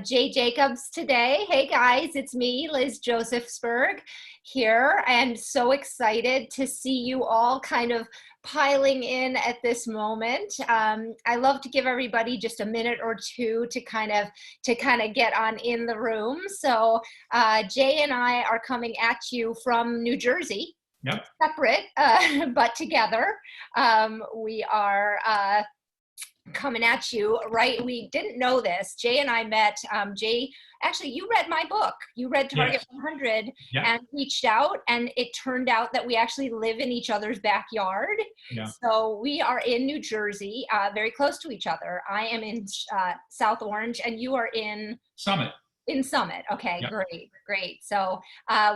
Jay Jacobs today. Hey guys, it's me, Liz Josefsberg here. I'm so excited to see you all kind of piling in at this moment. I love to give everybody just a minute or two to kind of get on in the room. So Jay and I are coming at you from New Jersey. Yep. Separate, but together. We are coming at you, right? We didn't know this. Jay and I met. Jay, actually, you read my book. You read Target 100 and reached out, and it turned out that we actually live in each other's backyard. Yeah. So we are in New Jersey, very close to each other. I am in South Orange, and you are in Summit. In Summit. Okay, yep. Great. So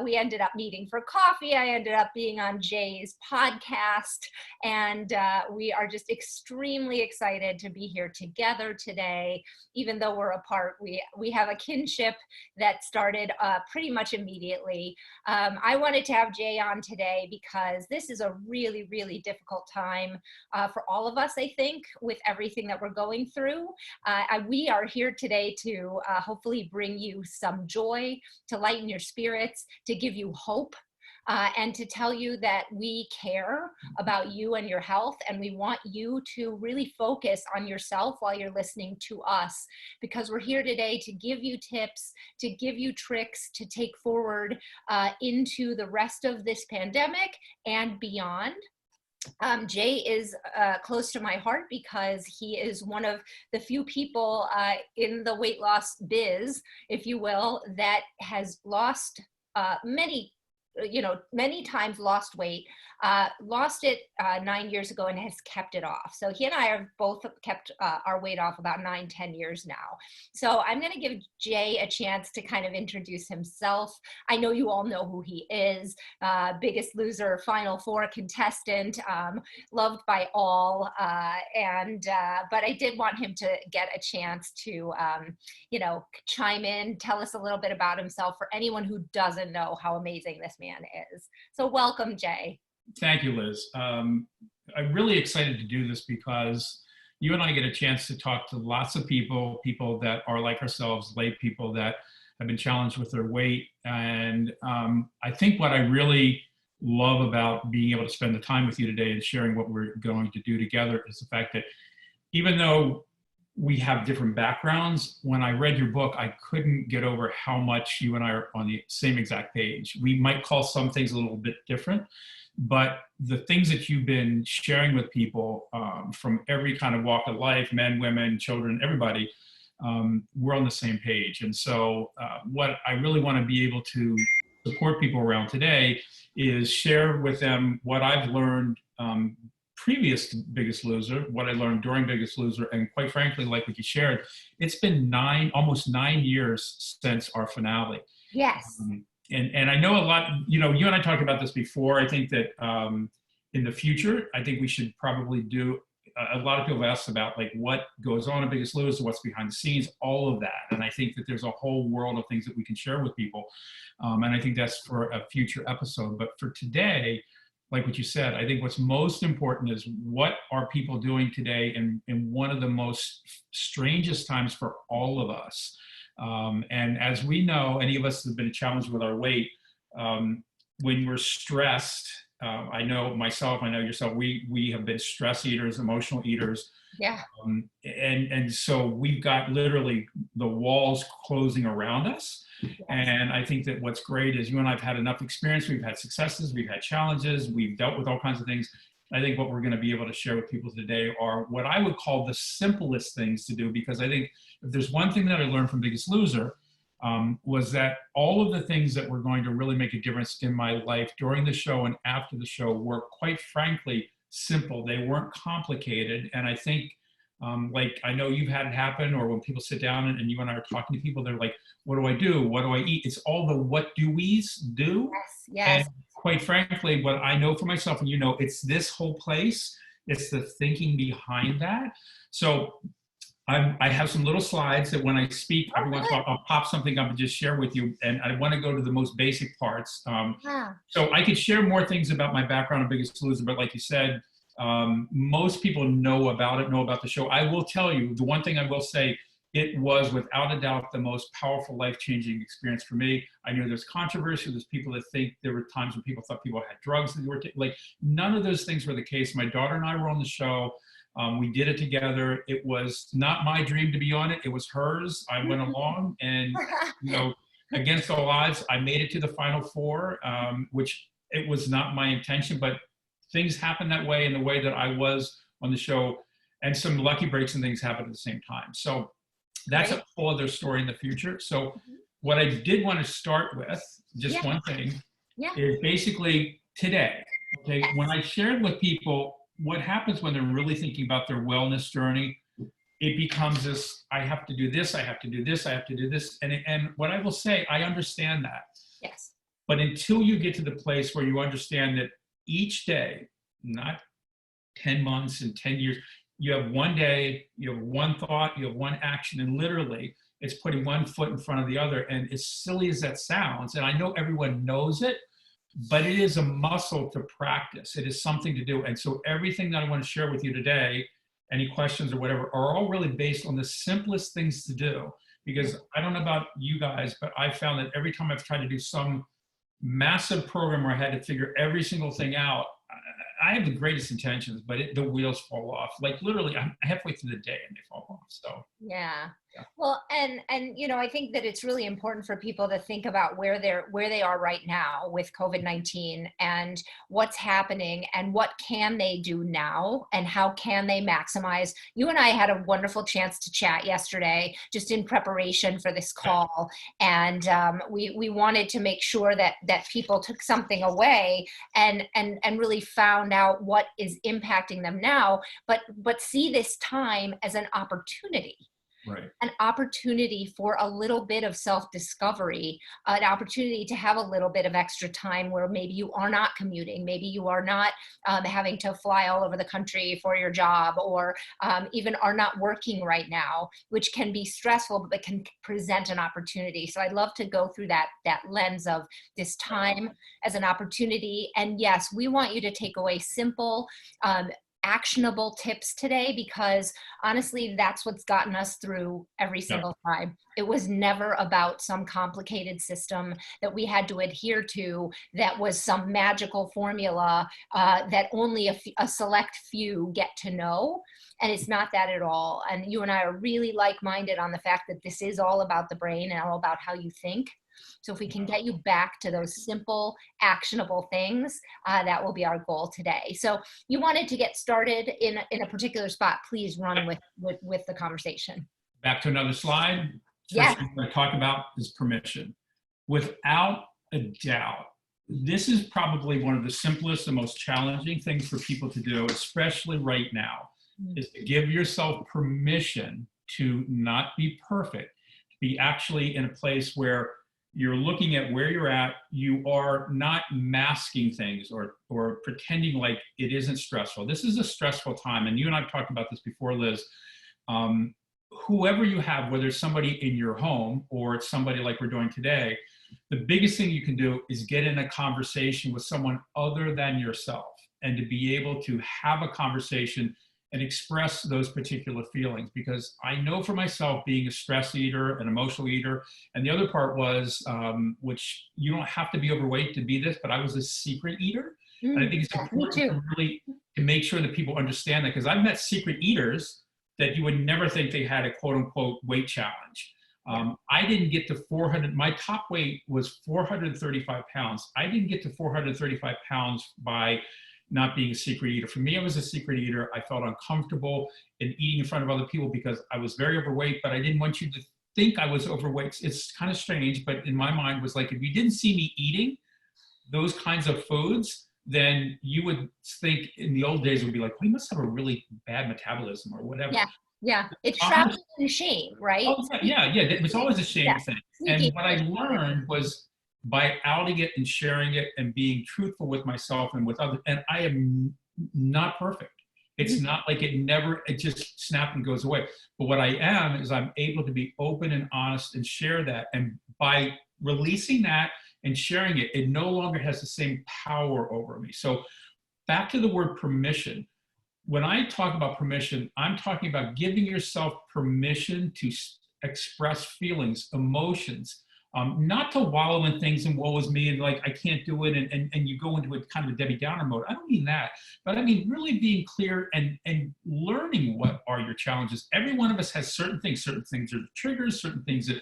we ended up meeting for coffee. I ended up being on Jay's podcast, and we are just extremely excited to be here together today. Even though we're apart, we have a kinship that started pretty much immediately. I wanted to have Jay on today because this is a really, really difficult time for all of us, I think, with everything that we're going through. We are here today to hopefully bring you some joy, to lighten your spirits, to give you hope, and to tell you that we care about you and your health, and we want you to really focus on yourself while you're listening to us, because we're here today to give you tips, to give you tricks to take forward into the rest of this pandemic and beyond. Jay is close to my heart because he is one of the few people in the weight loss biz, if you will, that has lost many times lost weight, lost it 9 years ago and has kept it off. So he and I have both kept our weight off about 9-10 years now. So I'm going to give Jay a chance to kind of introduce himself. I know you all know who he is. Biggest Loser, Final Four contestant, loved by all. But I did want him to get a chance to, chime in, tell us a little bit about himself for anyone who doesn't know how amazing this man is. So welcome, Jay. Thank you, Liz. I'm really excited to do this because you and I get a chance to talk to lots of people that are like ourselves, lay people that have been challenged with their weight. And I think what I really love about being able to spend the time with you today and sharing what we're going to do together is the fact that even though we have different backgrounds, when I read your book, I couldn't get over how much you and I are on the same exact page. We might call some things a little bit different, but the things that you've been sharing with people from every kind of walk of life, men, women, children, everybody, we're on the same page. And so what I really want to be able to support people around today is share with them what I've learned previous to Biggest Loser, what I learned during Biggest Loser, and quite frankly, like what you shared, it's been almost 9 years since our finale. Yes. And I know a lot, you and I talked about this before. I think that in the future, I think we should probably do, a lot of people ask about like what goes on in Biggest Loser, what's behind the scenes, all of that. And I think that there's a whole world of things that we can share with people. And I think that's for a future episode. But for today, like what you said, I think what's most important is what are people doing today in one of the most strangest times for all of us. And as we know, any of us have been challenged with our weight, when we're stressed, I know myself, I know yourself, we have been stress eaters, emotional eaters. Yeah. And so we've got literally the walls closing around us. Yes. And I think that what's great is you and I have had enough experience. We've had successes, we've had challenges, we've dealt with all kinds of things. I think what we're going to be able to share with people today are what I would call the simplest things to do, because I think if there's one thing that I learned from Biggest Loser, was that all of the things that were going to really make a difference in my life during the show and after the show were, quite frankly, simple. They weren't complicated. And I think, like I know you've had it happen, or when people sit down and you and I are talking to people, they're like, what do I do? What do I eat? It's all the what do we's do. Yes. And quite frankly, what I know for myself, and it's this whole place, it's the thinking behind that. So I have some little slides that when I speak, every once in a while, I'll pop something up and just share with you. And I want to go to the most basic parts. So I could share more things about my background on Biggest Loser, but like you said, most people know about the show. I will tell you, the one thing I will say, it was without a doubt the most powerful, life-changing experience for me. I know there's controversy. There's people that think there were times when people thought people had drugs that they were like, none of those things were the case. My daughter and I were on the show. We did it together. It was not my dream to be on it. It was hers. I went along and, you know, against all odds, I made it to the final four, which it was not my intention, but things happened that way in the way that I was on the show, and some lucky breaks and things happened at the same time. So that's a whole other story in the future. So what I did want to start with, just one thing, is basically today, okay, when I shared with people what happens when they're really thinking about their wellness journey, it becomes this, I have to do this, I have to do this, I have to do this. And what I will say, I understand that. Yes. But until you get to the place where you understand that each day, not 10 months and 10 years, you have one day, you have one thought, you have one action, and literally it's putting one foot in front of the other. And as silly as that sounds, and I know everyone knows it, but it is a muscle to practice. It is something to do. And so everything that I want to share with you today, any questions or whatever, are all really based on the simplest things to do. Because I don't know about you guys, but I found that every time I've tried to do some massive program where I had to figure every single thing out, I have the greatest intentions, but the wheels fall off. Like literally, I'm halfway through the day and they fall off. So yeah. Well, and you know, I think that it's really important for people to think about where they are right now with COVID-19 and what's happening and what can they do now and how can they maximize. You and I had a wonderful chance to chat yesterday, just in preparation for this call, and we wanted to make sure that people took something away and really found out what is impacting them now, but see this time as an opportunity. right. An opportunity for a little bit of self-discovery, an opportunity to have a little bit of extra time where maybe you are not commuting, maybe you are not having to fly all over the country for your job, or even are not working right now, which can be stressful, but can present an opportunity. So I'd love to go through that lens of this time as an opportunity. And yes, we want you to take away simple, actionable tips today, because honestly, that's what's gotten us through every single time. It was never about some complicated system that we had to adhere to that was some magical formula that only a select few get to know. And it's not that at all. And you and I are really like-minded on the fact that this is all about the brain and all about how you think. So if we can get you back to those simple, actionable things, that will be our goal today. So you wanted to get started in a particular spot. Please run with the conversation. Back to another slide. Yes. First thing I'm going to talk about is permission. Without a doubt, this is probably one of the simplest and most challenging things for people to do, especially right now, is to give yourself permission to not be perfect, to be actually in a place where you're looking at where you're at, you are not masking things or pretending like it isn't stressful. This is a stressful time, and you and I have talked about this before, Liz. Whoever you have, whether it's somebody in your home or it's somebody like we're doing today, the biggest thing you can do is get in a conversation with someone other than yourself, and to be able to have a conversation and express those particular feelings. Because I know for myself, being a stress eater, an emotional eater, and the other part was, which you don't have to be overweight to be this, but I was a secret eater. And I think it's important to really to make sure that people understand that, because I've met secret eaters that you would never think they had a quote unquote weight challenge. I didn't get to 400, my top weight was 435 pounds. I didn't get to 435 pounds by not being a secret eater. For me, I was a secret eater. I felt uncomfortable in eating in front of other people because I was very overweight, but I didn't want you to think I was overweight. It's kind of strange, but in my mind was like, if you didn't see me eating those kinds of foods, then you would think in the old days, it would be like, well, you must have a really bad metabolism or whatever. Yeah. It's shrouded in shame, right? Oh, yeah. It was always a shame thing. And what I learned was, by outing it and sharing it and being truthful with myself and with others, and I am not perfect. It's not like it just snaps and goes away. But what I am is I'm able to be open and honest and share that. And by releasing that and sharing it, it no longer has the same power over me. So back to the word permission. When I talk about permission, I'm talking about giving yourself permission to express feelings, emotions, not to wallow in things and woe is me and like, I can't do it. And you go into a kind of a Debbie Downer mode. I don't mean that, but I mean really being clear and learning what are your challenges. Every one of us has certain things are the triggers, certain things that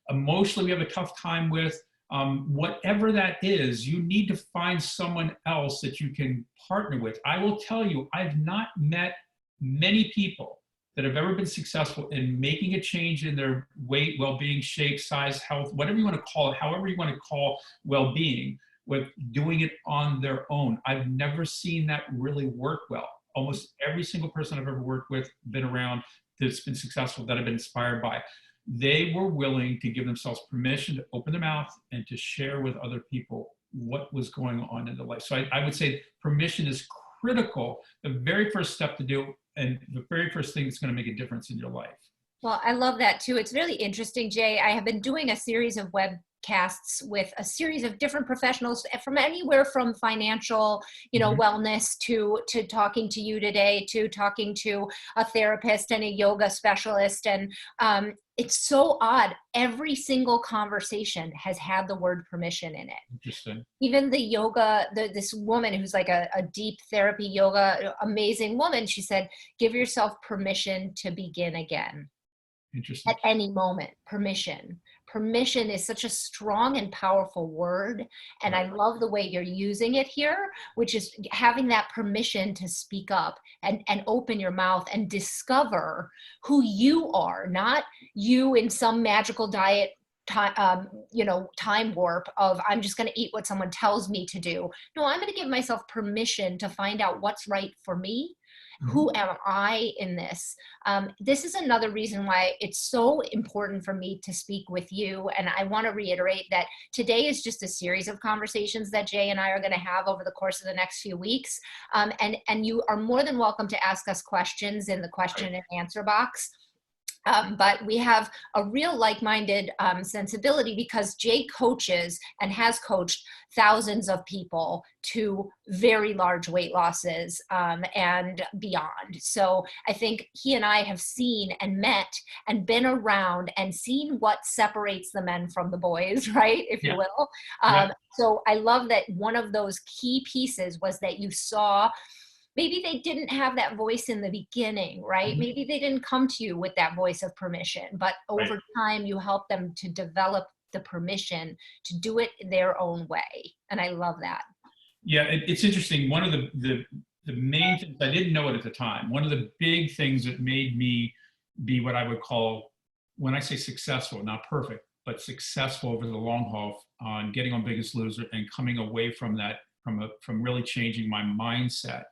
emotionally we have a tough time with. Whatever that is, you need to find someone else that you can partner with. I will tell you, I've not met many people that have ever been successful in making a change in their weight, well-being, shape, size, health, whatever you want to call it, however you want to call well-being, with doing it on their own. I've never seen that really work well. Almost every single person I've ever worked with, been around, that's been successful, that I've been inspired by, they were willing to give themselves permission to open their mouth and to share with other people what was going on in their life. So I would say permission is critical, the very first step to do, and the very first thing that's going to make a difference in your life. Well, I love that too. It's really interesting, Jay. I have been doing a series of webcasts with a series of different professionals from anywhere from financial, wellness to talking to you today, to talking to a therapist and a yoga specialist. And it's so odd. Every single conversation has had the word permission in it. Interesting. Even the yoga, this woman who's like a deep therapy yoga, amazing woman, she said, give yourself permission to begin again. Interesting. At any moment. Permission. Permission is such a strong and powerful word. And I love the way you're using it here, which is having that permission to speak up and open your mouth and discover who you are, not you in some magical diet time warp of I'm just going to eat what someone tells me to do. No, I'm going to give myself permission to find out what's right for me. Who am I in this? This is another reason why it's so important for me to speak with you. And I want to reiterate that today is just a series of conversations that Jay and I are going to have over the course of the next few weeks. And you are more than welcome to ask us questions in the question and answer box. But we have a real like-minded sensibility because Jay coaches and has coached thousands of people to very large weight losses and beyond. So I think he and I have seen and met and been around and seen what separates the men from the boys, right? If you will. So I love that one of those key pieces was that you saw maybe they didn't have that voice in the beginning, right? Maybe they didn't come to you with that voice of permission, but over time you help them to develop the permission to do it their own way. And I love that. Yeah, it's interesting. One of the main things, I didn't know it at the time, one of the big things that made me be what I would call, when I say successful, not perfect, but successful over the long haul on getting on Biggest Loser and coming away from that, from really changing my mindset,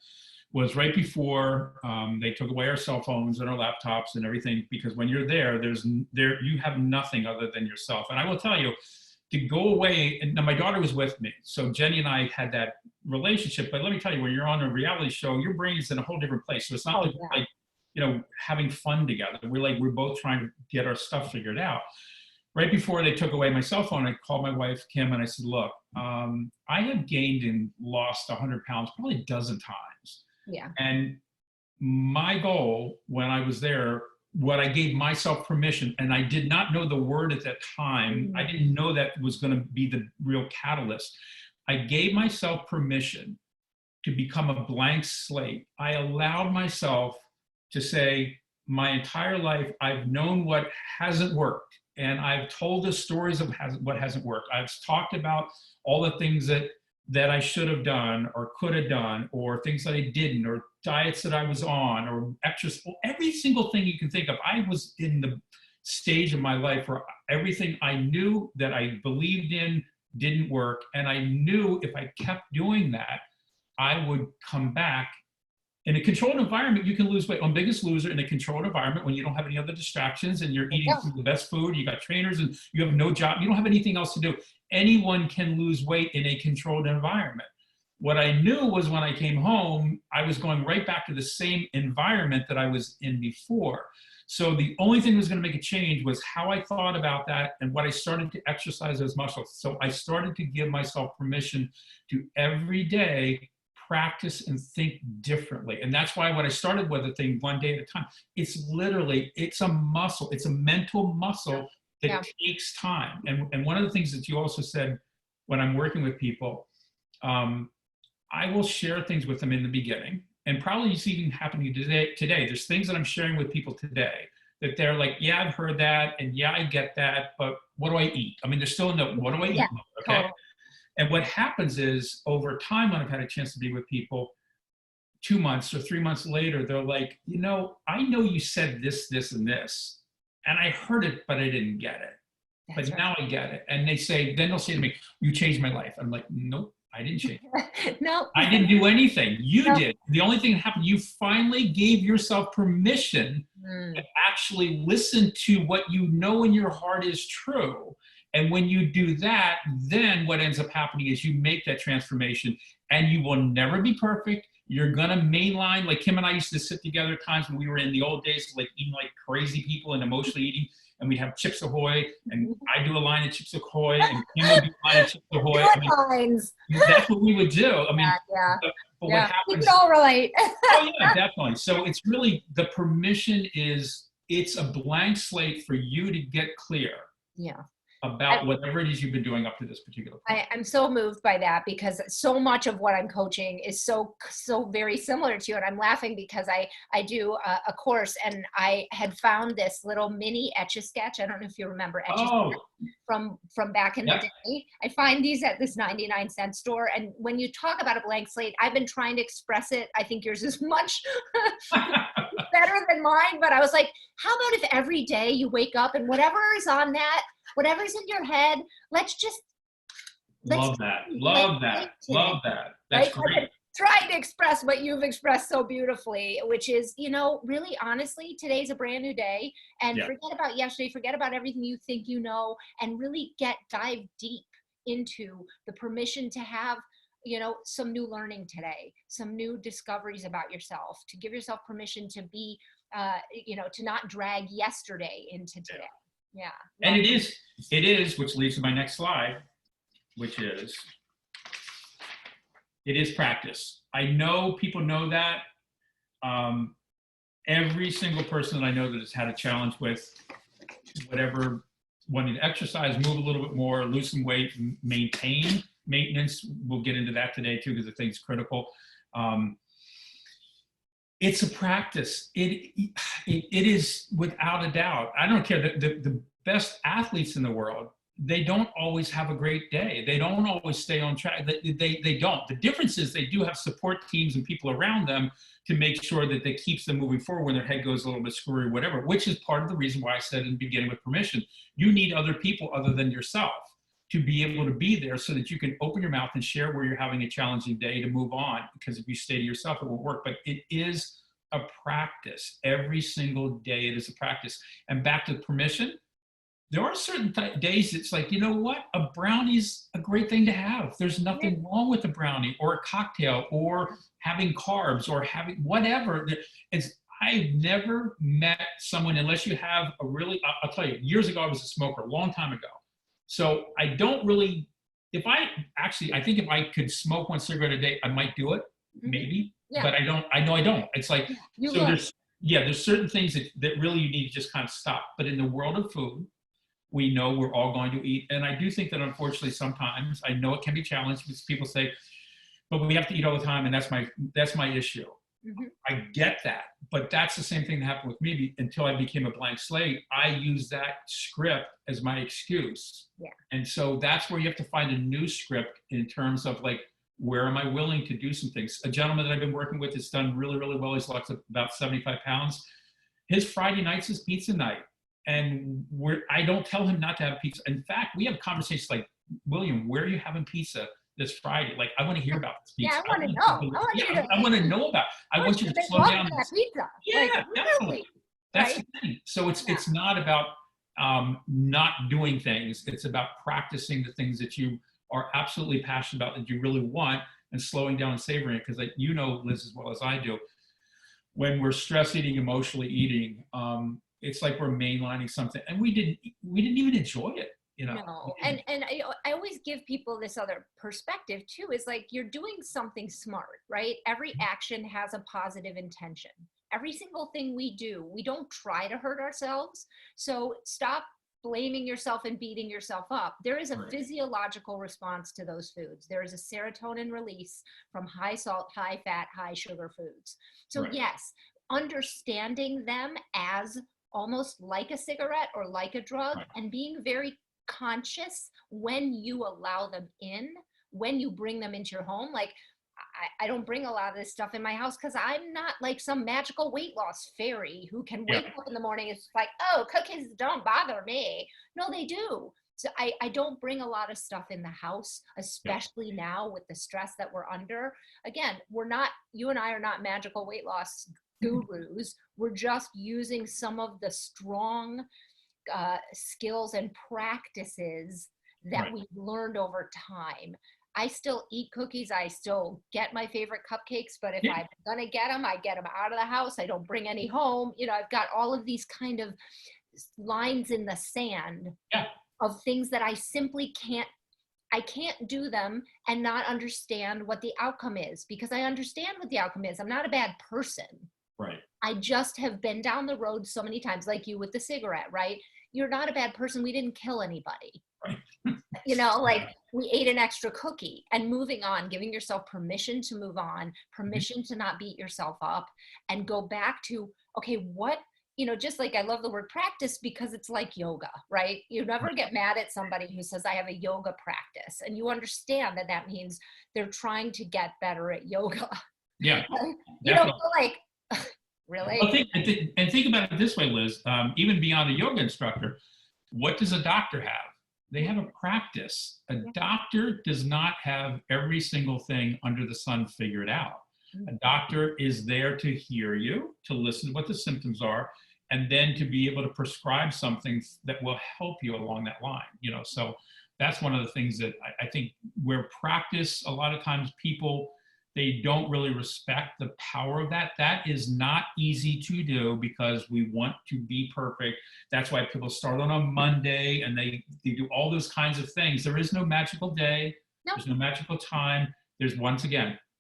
was right before they took away our cell phones and our laptops and everything, because when you're there, you have nothing other than yourself. And I will tell you, to go away, and now my daughter was with me, so Jenny and I had that relationship, but let me tell you, when you're on a reality show, your brain is in a whole different place. So it's not like having fun together. We're both trying to get our stuff figured out. Right before they took away my cell phone, I called my wife, Kim, and I said, look, I have gained and lost 100 pounds probably a dozen times. Yeah. And my goal when I was there, what I gave myself permission, and I did not know the word at that time. I didn't know that was going to be the real catalyst. I gave myself permission to become a blank slate. I allowed myself to say, my entire life, I've known what hasn't worked. And I've told the stories of what hasn't worked. I've talked about all the things that I should have done or could have done, or things that I didn't, or diets that I was on, or exercise, every single thing you can think of. I was in the stage of my life where everything I knew that I believed in didn't work. And I knew if I kept doing that, I would come back. In a controlled environment, you can lose weight. On Biggest Loser, in a controlled environment, when you don't have any other distractions and you're eating the best food, you got trainers and you have no job, you don't have anything else to do. Anyone can lose weight in a controlled environment. What I knew was when I came home, I was going right back to the same environment that I was in before. So the only thing that was going to make a change was how I thought about that and what I started to exercise those muscles. So I started to give myself permission to every day practice and think differently. And that's why when I started with the thing one day at a time, it's a muscle. It's a mental muscle that takes time. And one of the things that you also said when I'm working with people, I will share things with them in the beginning, and probably it's even happening today. There's things that I'm sharing with people today that they're like, yeah, I've heard that, and yeah, I get that, but what do I eat? I mean, they're still in the what do I eat mode, okay? Totally. And what happens is over time, when I've had a chance to be with people, 2 months or 3 months later, they're like, I know you said this, this, and this, and I heard it, but I didn't get it. But now I get it. And then they'll say to me, you changed my life. I'm like, nope, I didn't change it. No. I didn't do anything. You did. The only thing that happened, you finally gave yourself permission to actually listen to what you know in your heart is true. And when you do that, then what ends up happening is you make that transformation, and you will never be perfect. You're going to mainline. Like Kim and I used to sit together at times when we were in the old days, like eating like crazy people and emotionally eating. And we'd have Chips Ahoy, and I do a line of Chips Ahoy, and Kim would do a line of Chips Ahoy. That's what we would do. I mean, but what happens? We can all relate. Oh yeah, definitely. So it's really, the permission it's a blank slate for you to get clear. Yeah. About whatever it is you've been doing up to this particular point. I'm so moved by that, because so much of what I'm coaching is so very similar to you. And I'm laughing because I do a course, and I had found this little mini Etch-a-Sketch. I don't know if you remember Etch-a-Sketch from back in the day. I find these at this 99-cent store. And when you talk about a blank slate, I've been trying to express it. I think yours is much better than mine. But I was like, how about if every day you wake up and whatever is on that, whatever's in your head, let's love that. That's great. Trying to express what you've expressed so beautifully, which is, really honestly, today's a brand new day, and forget about yesterday, forget about everything you think you know, and really dive deep into the permission to have, some new learning today, some new discoveries about yourself, to give yourself permission to be, to not drag yesterday into today. Yeah. And it is, which leads to my next slide, which is, it is practice. I know people know that. Every single person that I know that has had a challenge with whatever, wanting to exercise, move a little bit more, lose some weight, maintenance. We'll get into that today too, because I think it's critical. It's a practice. It is without a doubt. I don't care. The best athletes in the world, they don't always have a great day. They don't always stay on track. They don't. The difference is they do have support teams and people around them to make sure that they keeps them moving forward when their head goes a little bit screwy or whatever, which is part of the reason why I said in the beginning with permission, you need other people other than yourself to be able to be there so that you can open your mouth and share where you're having a challenging day to move on. Because if you stay to yourself, it won't work. But it is a practice. Every single day it is a practice. And back to permission, there are certain days it's like, you know what? A brownie's a great thing to have. There's nothing wrong with a brownie or a cocktail or having carbs or having whatever. I've never met someone, unless you have a really, I'll tell you, years ago I was a smoker, a long time ago. So I don't really, I think if I could smoke one cigarette a day, I might do it, maybe, but I know I don't. It's like, there's certain things that really you need to just kind of stop. But in the world of food, we know we're all going to eat. And I do think that unfortunately sometimes, I know it can be challenged because people say, but we have to eat all the time, and that's my issue. I get that, but that's the same thing that happened with me until I became a blank slate. I use that script as my excuse. And so that's where you have to find a new script in terms of like, where am I willing to do some things? A gentleman that I've been working with has done really, really well. He's lost about 75 pounds. His Friday nights is pizza night. And I don't tell him not to have pizza. In fact, we have conversations like, William, where are you having pizza this Friday? Like, I want to hear about this pizza. Yeah, I want to know. I want to know about it. I want you to slow down. That pizza. Yeah, definitely. That's the thing. So it's not about not doing things. It's about practicing the things that you are absolutely passionate about, that you really want, and slowing down and savoring it. Because you know, Liz, as well as I do, when we're stress eating, emotionally eating, it's like we're mainlining something, and we didn't even enjoy it. you know. No, and I always give people this other perspective too, is like, you're doing something smart, right? Every action has a positive intention. Every single thing we do, we don't try to hurt ourselves. So stop blaming yourself and beating yourself up. There is a Right. physiological response to those foods. There is a serotonin release from high salt, high fat, high sugar foods. So Right. yes, understanding them as almost like a cigarette or like a drug, Right. and being very conscious when you allow them in, when you bring them into your home. Like, I don't bring a lot of this stuff in my house because I'm not like some magical weight loss fairy who can Yeah. wake up in the morning. It's like, oh, cookies don't bother me. No, they do. So I don't bring a lot of stuff in the house, especially now with the stress that we're under. Again, you and I are not magical weight loss gurus. We're just using some of the strong skills and practices that Right. we've learned over time. I still eat cookies. I still get my favorite cupcakes, but if Yeah. I'm gonna get them, I get them out of the house. I don't bring any home. I've got all of these kind of lines in the sand Yeah. of things that I can't do them and not understand what the outcome is, because I understand what the outcome is. I'm not a bad person. Right. I just have been down the road so many times, like you with the cigarette, right? You're not a bad person. We didn't kill anybody. Right. Like, we ate an extra cookie, and moving on, giving yourself permission to move on, permission to not beat yourself up, and go back to, okay, what, just like I love the word practice, because it's like yoga, right? You never get mad at somebody who says, I have a yoga practice, and you understand that that means they're trying to get better at yoga. Yeah. You don't feel like, really? Well, think about it this way, Liz. Even beyond a yoga instructor, what does a doctor have? They have a practice. A doctor does not have every single thing under the sun figured out. A doctor is there to hear you, to listen to what the symptoms are, and then to be able to prescribe something that will help you along that line. So that's one of the things that I think, where practice, a lot of times people, they don't really respect the power of that. That is not easy to do because we want to be perfect. That's why people start on a Monday and they do all those kinds of things. There is no magical day. Nope. There's no magical time. There's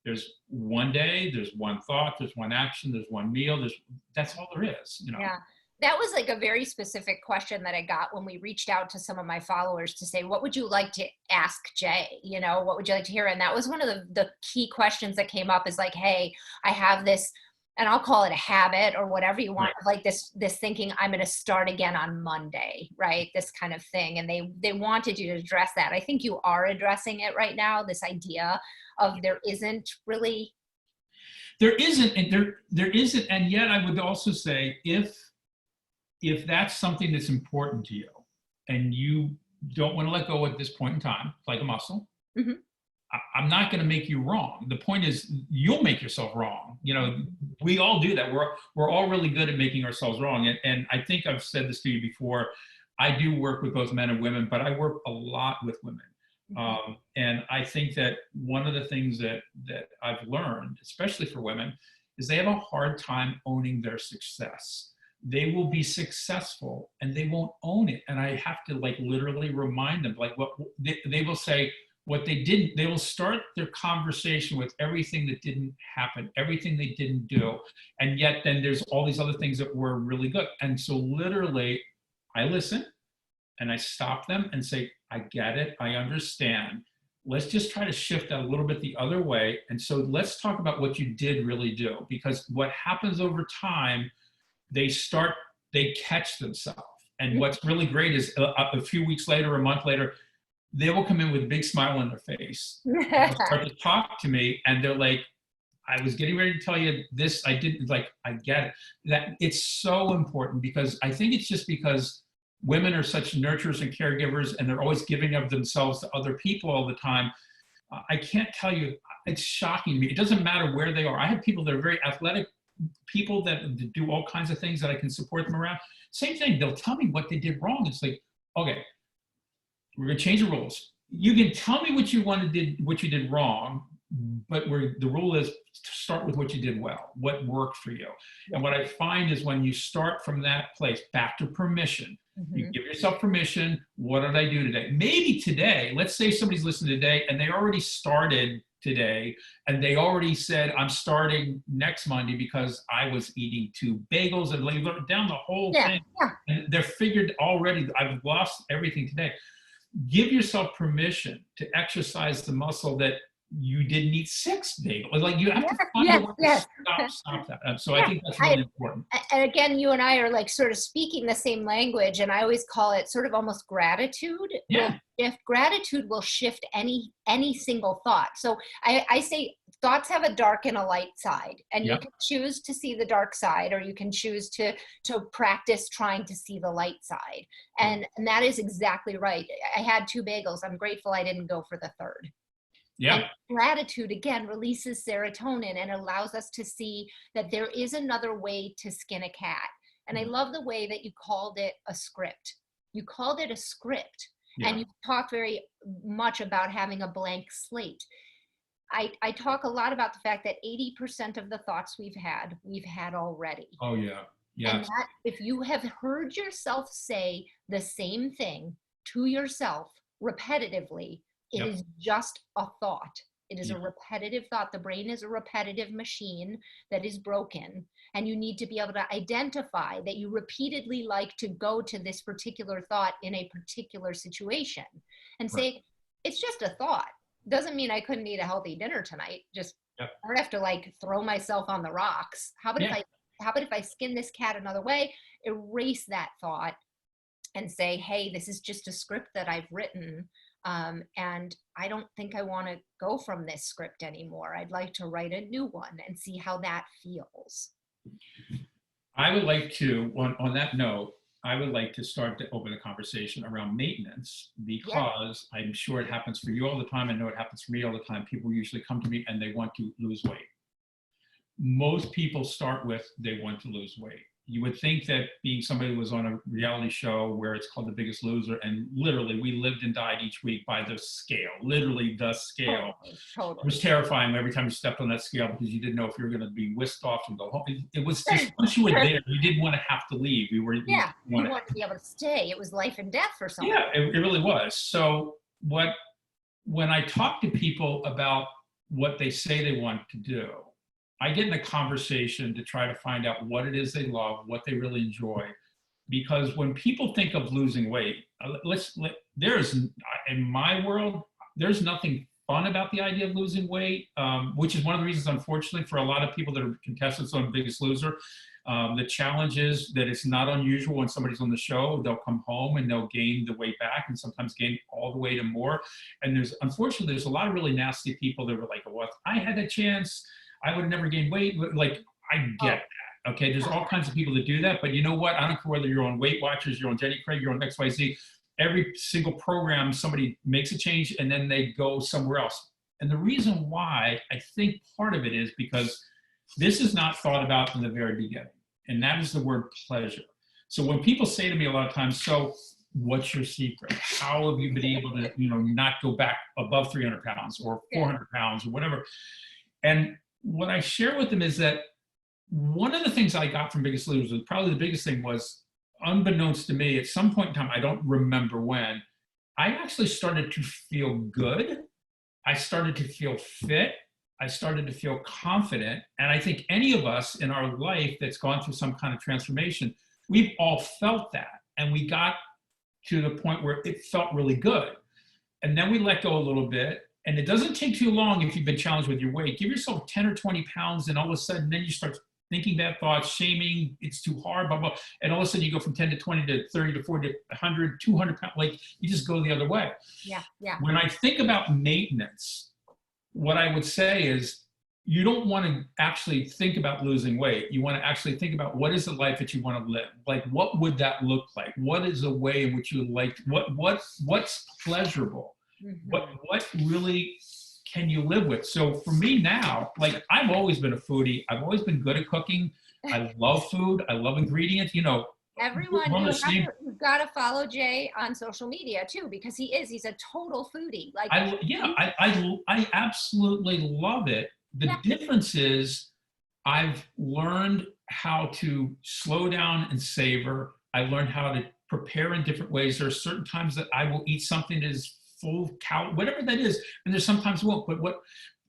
there's one day, there's one thought, there's one action, there's one meal. That's all there is. Yeah. That was like a very specific question that I got when we reached out to some of my followers to say, what would you like to ask Jay? What would you like to hear? And that was one of the key questions that came up, is like, hey, I have this, and I'll call it a habit or whatever you want, Right. like this thinking, I'm going to start again on Monday, right? This kind of thing. And they wanted you to address that. I think you are addressing it right now, this idea of there isn't really. There isn't, and there isn't. And yet I would also say, if that's something that's important to you and you don't want to let go at this point in time, like a muscle, Mhm. I'm not going to make you wrong. The point is, you'll make yourself wrong. We all do that. We're all really good at making ourselves wrong. And I think I've said this to you before. I do work with both men and women, but I work a lot with women. And I think that one of the things that I've learned, especially for women, is they have a hard time owning their success. They will be successful and they won't own it. And I have to literally remind them, what they will say, what they didn't, they will start their conversation with everything that didn't happen, everything they didn't do. And yet then there's all these other things that were really good. And so literally I listen and I stop them and say, I get it, I understand. Let's just try to shift that a little bit the other way. And so let's talk about what you did really do, because what happens over time, they catch themselves. And what's really great is a few weeks later, a month later, they will come in with a big smile on their face. They'll start to talk to me and they're like, I was getting ready to tell you this, I didn't, I get it. That it's so important, because I think it's just because women are such nurturers and caregivers and they're always giving of themselves to other people all the time. I can't tell you, it's shocking to me. It doesn't matter where they are. I have people that are very athletic, people that do all kinds of things that I can support them around. Same thing, they'll tell me what they did wrong. It's like, okay, we're gonna change the rules. You can tell me what you did wrong, but the rule is to start with what you did well, what worked for you. And what I find is when you start from that place, back to permission, You give yourself permission. What did I do today? Maybe today, let's say somebody's listening today and they already started today and they already said, I'm starting next Monday because I was eating 2 bagels and like down the whole thing. And they're figured already, I've lost everything today. Give yourself permission to exercise the muscle that you didn't eat 6 bagels. Like you have to find a way to stop that. So I think that's really important. And again, you and I are like sort of speaking the same language, and I always call it sort of almost gratitude. If gratitude will shift any single thought. So I say thoughts have a dark and a light side, and you can choose to see the dark side, or you can choose to practice trying to see the light side. And that is exactly right. I had 2 bagels. I'm grateful I didn't go for the 3rd. And gratitude, again, releases serotonin and allows us to see that there is another way to skin a cat. And I love the way that you called it a script. You called it a script. And you talk very much about having a blank slate. I talk a lot about the fact that 80% of the thoughts we've had already. Oh, yeah. Yeah. And that if you have heard yourself say the same thing to yourself repetitively, it is just a thought. It is a repetitive thought. The brain is a repetitive machine that is broken. And you need to be able to identify that you repeatedly like to go to this particular thought in a particular situation and say, it's just a thought. Doesn't mean I couldn't eat a healthy dinner tonight. Just I don't have to like throw myself on the rocks. How about if I skin this cat another way, erase that thought and say, hey, this is just a script that I've written. And I don't think I want to go from this script anymore. I'd like to write a new one and see how that feels. I would like to, on that note, I would like to start to open a conversation around maintenance, because I'm sure it happens for you all the time. I know it happens for me all the time. People usually come to me and they want to lose weight. Most people start with, they want to lose weight. You would think that being somebody who was on a reality show where it's called The Biggest Loser, and literally we lived and died each week by the scale, literally the scale. Totally. It was terrifying every time you stepped on that scale, because you didn't know if you were going to be whisked off and go home. It was just, once you were there, you didn't want to have to leave. You wanted to be able to stay. It was life and death for someone. Yeah, it really was. So when I talk to people about what they say they want to do, I get in a conversation to try to find out what it is they love, what they really enjoy. Because when people think of losing weight, in my world, there's nothing fun about the idea of losing weight, which is one of the reasons, unfortunately, for a lot of people that are contestants on Biggest Loser. The challenge is that it's not unusual when somebody's on the show, they'll come home and they'll gain the weight back, and sometimes gain all the way to more. And unfortunately, there's a lot of really nasty people that were like, well, if I had a chance, I would have never gained weight. Like, I get that. Okay, there's all kinds of people that do that, but you know what? I don't care whether you're on Weight Watchers, you're on Jenny Craig, you're on XYZ. Every single program, somebody makes a change and then they go somewhere else. And the reason why, I think part of it is because this is not thought about in the very beginning, and that is the word pleasure. So when people say to me a lot of times, so what's your secret? How have you been able to, not go back above 300 pounds or 400 pounds or whatever? And what I share with them is that one of the things I got from Biggest Loser, probably the biggest thing, was, unbeknownst to me, at some point in time, I don't remember when, I actually started to feel good. I started to feel fit. I started to feel confident. And I think any of us in our life that's gone through some kind of transformation, we've all felt that. And we got to the point where it felt really good. And then we let go a little bit. And it doesn't take too long if you've been challenged with your weight. Give yourself 10 or 20 pounds, and all of a sudden, then you start thinking bad thoughts, shaming, it's too hard, blah, blah. And all of a sudden, you go from 10 to 20 to 30 to 40 to 100, 200 pounds. Like, you just go the other way. Yeah. When I think about maintenance, what I would say is, you don't want to actually think about losing weight. You want to actually think about, what is the life that you want to live? Like, what would that look like? What is a way in which you would like, what's pleasurable? Mm-hmm. What really can you live with? So for me now, like, I've always been a foodie. I've always been good at cooking. I love food. I love ingredients. Everyone, you've got to follow Jay on social media too, because he's a total foodie. Like, I absolutely love it. The difference is, I've learned how to slow down and savor. I learned how to prepare in different ways. There are certain times that I will eat something that is full calorie, whatever that is, and there's sometimes won't. But what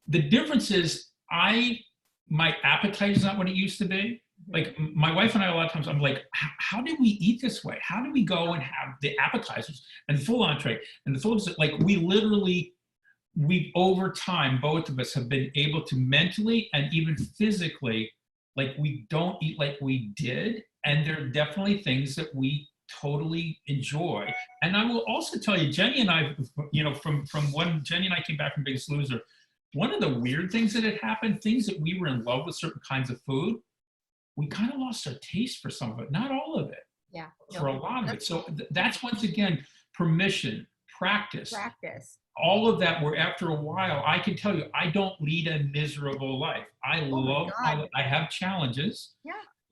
the difference is, my appetite is not what it used to be. Like my wife and I, a lot of times I'm like, how did we eat this way? How do we go and have the appetizers and the full entree and the full dessert? Like we over time, both of us have been able to mentally and even physically, like we don't eat like we did. And there are definitely things that we totally enjoy. And I will also tell you, Jenny and I, from when Jenny and I came back from Biggest Loser, one of the weird things that had happened, things that we were in love with certain kinds of food, we kind of lost our taste for some of it, not all of it. Yeah. For a lot of it. So that's once again, permission, practice. All of that, where after a while, I can tell you, I don't lead a miserable life. I have challenges,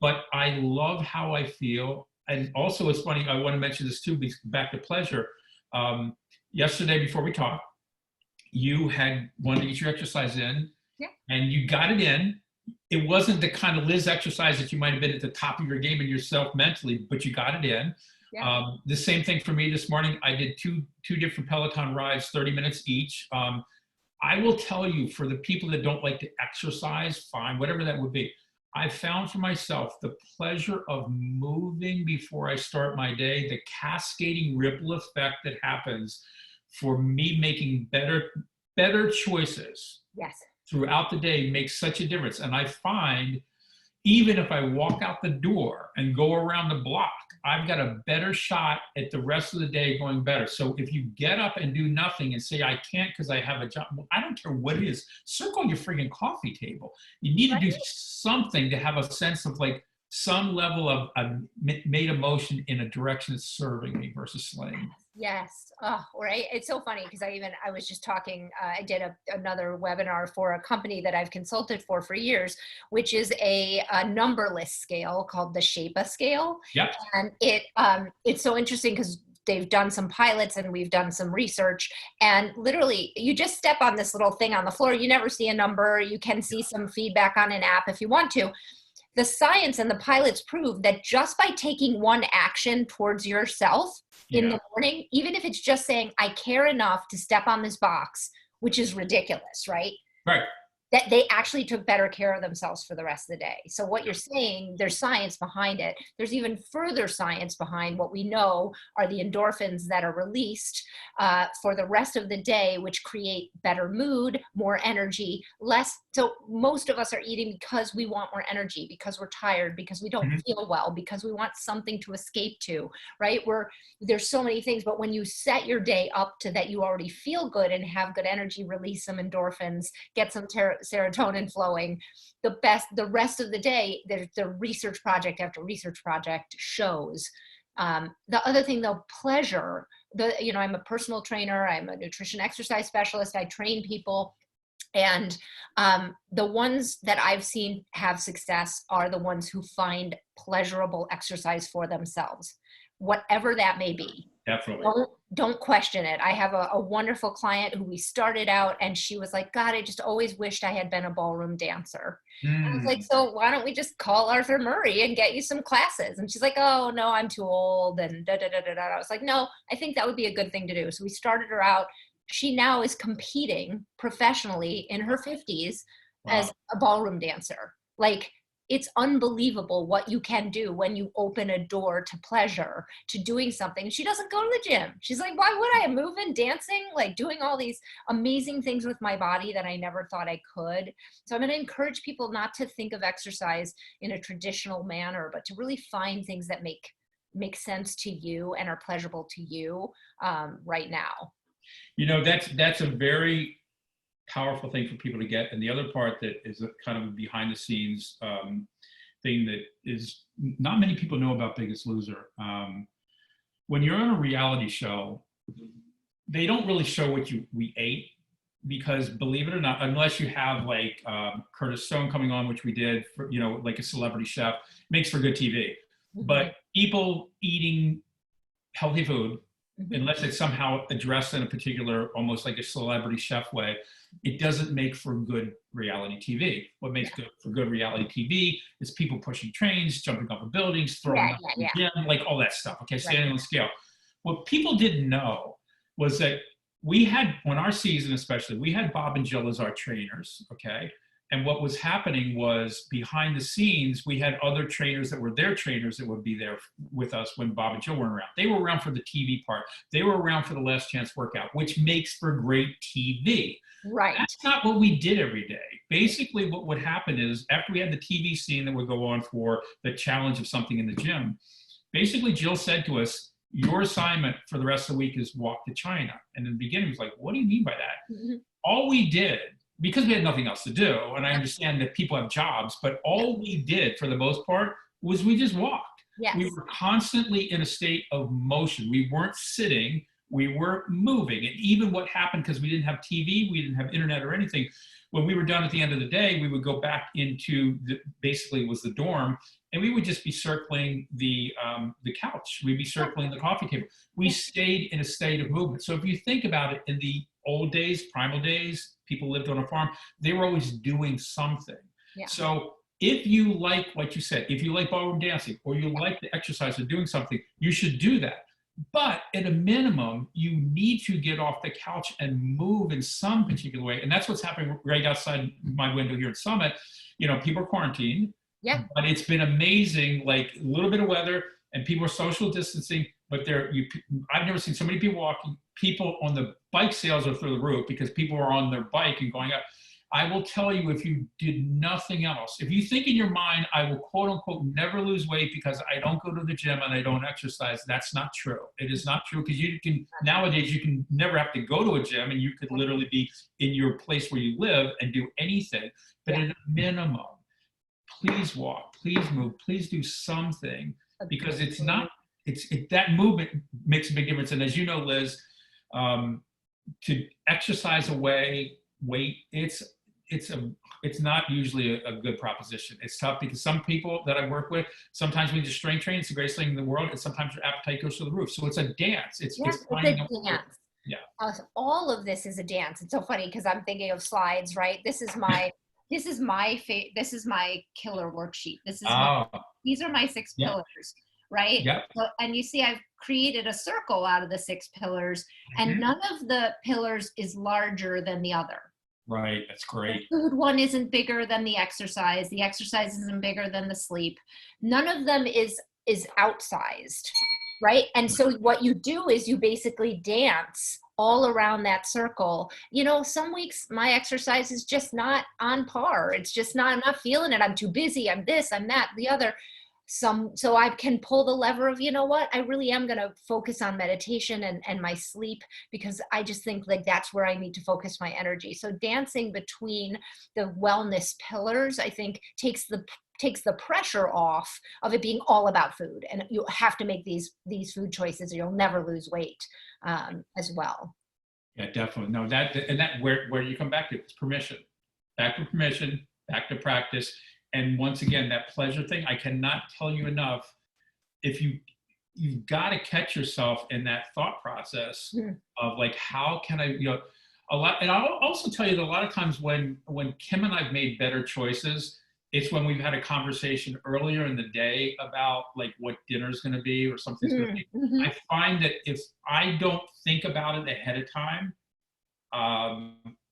but I love how I feel. And also it's funny, I want to mention this too, because back to pleasure. Yesterday before we talked, you had wanted to get your exercise in, and you got it in. It wasn't the kind of Liz exercise that you might have been at the top of your game in yourself mentally, but you got it in. The same thing for me this morning. I did two different Peloton rides, 30 minutes each. I will tell you, for the people that don't like to exercise, fine, whatever that would be. I found for myself the pleasure of moving before I start my day, the cascading ripple effect that happens for me making better choices throughout the day makes such a difference. And I find, even if I walk out the door and go around the block, I've got a better shot at the rest of the day going better. So if you get up and do nothing and say, I can't because I have a job, well, I don't care what it is, circle your friggin' coffee table. You need to do something to have a sense of like some level of made a motion in a direction that's serving me versus slaying me. Yes. Oh, right. It's so funny because I was just talking, I did another webinar for a company that I've consulted for years, which is a numberless scale called the Shape scale. Yep. And it's so interesting because they've done some pilots and we've done some research, and literally you just step on this little thing on the floor. You never see a number. You can see some feedback on an app if you want to. The science and the pilots prove that just by taking one action towards yourself in the morning, even if it's just saying, I care enough to step on this box, which is ridiculous, right? Right. That they actually took better care of themselves for the rest of the day. So what you're saying, there's science behind it. There's even further science behind what we know are the endorphins that are released for the rest of the day, which create better mood, more energy, less. So most of us are eating because we want more energy, because we're tired, because we don't feel well, because we want something to escape to, right? There's so many things, but when you set your day up to that you already feel good and have good energy, release some endorphins, get some serotonin flowing, the rest of the day, the research project after research project shows. The other thing though, pleasure, I'm a personal trainer, I'm a nutrition exercise specialist, I train people. And the ones that I've seen have success are the ones who find pleasurable exercise for themselves, whatever that may be. Definitely. Don't question it. I have a wonderful client who we started out and she was like, God, I just always wished I had been a ballroom dancer. I was like, so why don't we just call Arthur Murray and get you some classes? And she's like, oh no, I'm too old and da da da da da. I was like, no, I think that would be a good thing to do. So we started her out. She now is competing professionally in her 50s as a ballroom dancer. Like, it's unbelievable what you can do when you open a door to pleasure, to doing something. She doesn't go to the gym. She's like, why would I? Moving, dancing, like doing all these amazing things with my body that I never thought I could. So I'm going to encourage people not to think of exercise in a traditional manner, but to really find things that make sense to you and are pleasurable to you right now. That's a very powerful thing for people to get. And the other part that is a kind of a behind the scenes thing that is not many people know about Biggest Loser. When you're on a reality show, they don't really show what we ate, because believe it or not, unless you have like Curtis Stone coming on, which we did for, like a celebrity chef, makes for good TV. But people eating healthy food unless it's somehow addressed in a particular, almost like a celebrity chef way, it doesn't make for good reality TV. What makes good for good reality TV is people pushing trains, jumping off of buildings, throwing up in the gym, like all that stuff. Okay, standing on the scale. What people didn't know was that we had, on our season especially, we had Bob and Jill as our trainers, okay? And what was happening was behind the scenes, we had other trainers that were their trainers that would be there with us when Bob and Jill weren't around. They were around for the TV part. They were around for the last chance workout, which makes for great TV. Right. That's not what we did every day. Basically, what would happen is after we had the TV scene that would go on for the challenge of something in the gym, basically Jill said to us, your assignment for the rest of the week is walk to China. And in the beginning, it was like, what do you mean by that? All we did, because we had nothing else to do, and I understand that people have jobs, but all we did for the most part was we just walked. We were constantly in a state of motion. We weren't sitting, we were moving. And even what happened, because we didn't have TV, we didn't have internet or anything, when we were done at the end of the day, we would go back into basically was the dorm, and we would just be circling the couch. We'd be circling the coffee table. We stayed in a state of movement. So if you think about it, in the old days, primal days, people lived on a farm, they were always doing something. So if you like what you said, if you like ballroom dancing, or you like the exercise of doing something, you should do that. But at a minimum, you need to get off the couch and move in some particular way. And that's what's happening right outside my window here at Summit. You know, people are quarantined. But it's been amazing, like a little bit of weather and people are social distancing, but I've never seen so many people walking. People on the bike sales are through the roof because people are on their bike and going up. I will tell you, if you did nothing else, if you think in your mind, I will quote unquote never lose weight because I don't go to the gym and I don't exercise, that's not true. It is not true, because you can, nowadays you can never have to go to a gym and you could literally be in your place where you live and do anything. But at a minimum, please walk, please move, please do something, because it's not, that movement makes a big difference. And as you know, Liz, to exercise away weight, it's not usually a good proposition. It's tough because some people that I work with, sometimes we just strength train, it's the greatest thing in the world, and sometimes your appetite goes through the roof. So it's a dance. It's a dance. All of this is a dance. It's so funny because I'm thinking of slides, right? This is my killer worksheet. These are my 6 pillars, right? So, and you see, I've created a circle out of the 6 pillars, and none of the pillars is larger than the other. Right, that's great. The food one isn't bigger than the exercise. The exercise isn't bigger than the sleep. None of them is outsized, right? And so what you do is you basically dance all around that circle. You know, some weeks my exercise is just not on par. It's just not, I'm not feeling it. I'm too busy. I'm this, I'm that, the other. So I can pull the lever of, you know what, I really am going to focus on meditation and my sleep, because I just think like that's where I need to focus my energy. So dancing between the wellness pillars, I think takes the pressure off of it being all about food. And you have to make these food choices or you'll never lose weight as well. Yeah, definitely. No, that where you come back to, it's permission, back to permission, back to practice. And once again, that pleasure thing, I cannot tell you enough. If you've got to catch yourself in that thought process of like, how can I, a lot. And I'll also tell you that a lot of times when Kim and I've made better choices, it's when we've had a conversation earlier in the day about like what dinner's going to be or something's going to be. I find that if I don't think about it ahead of time,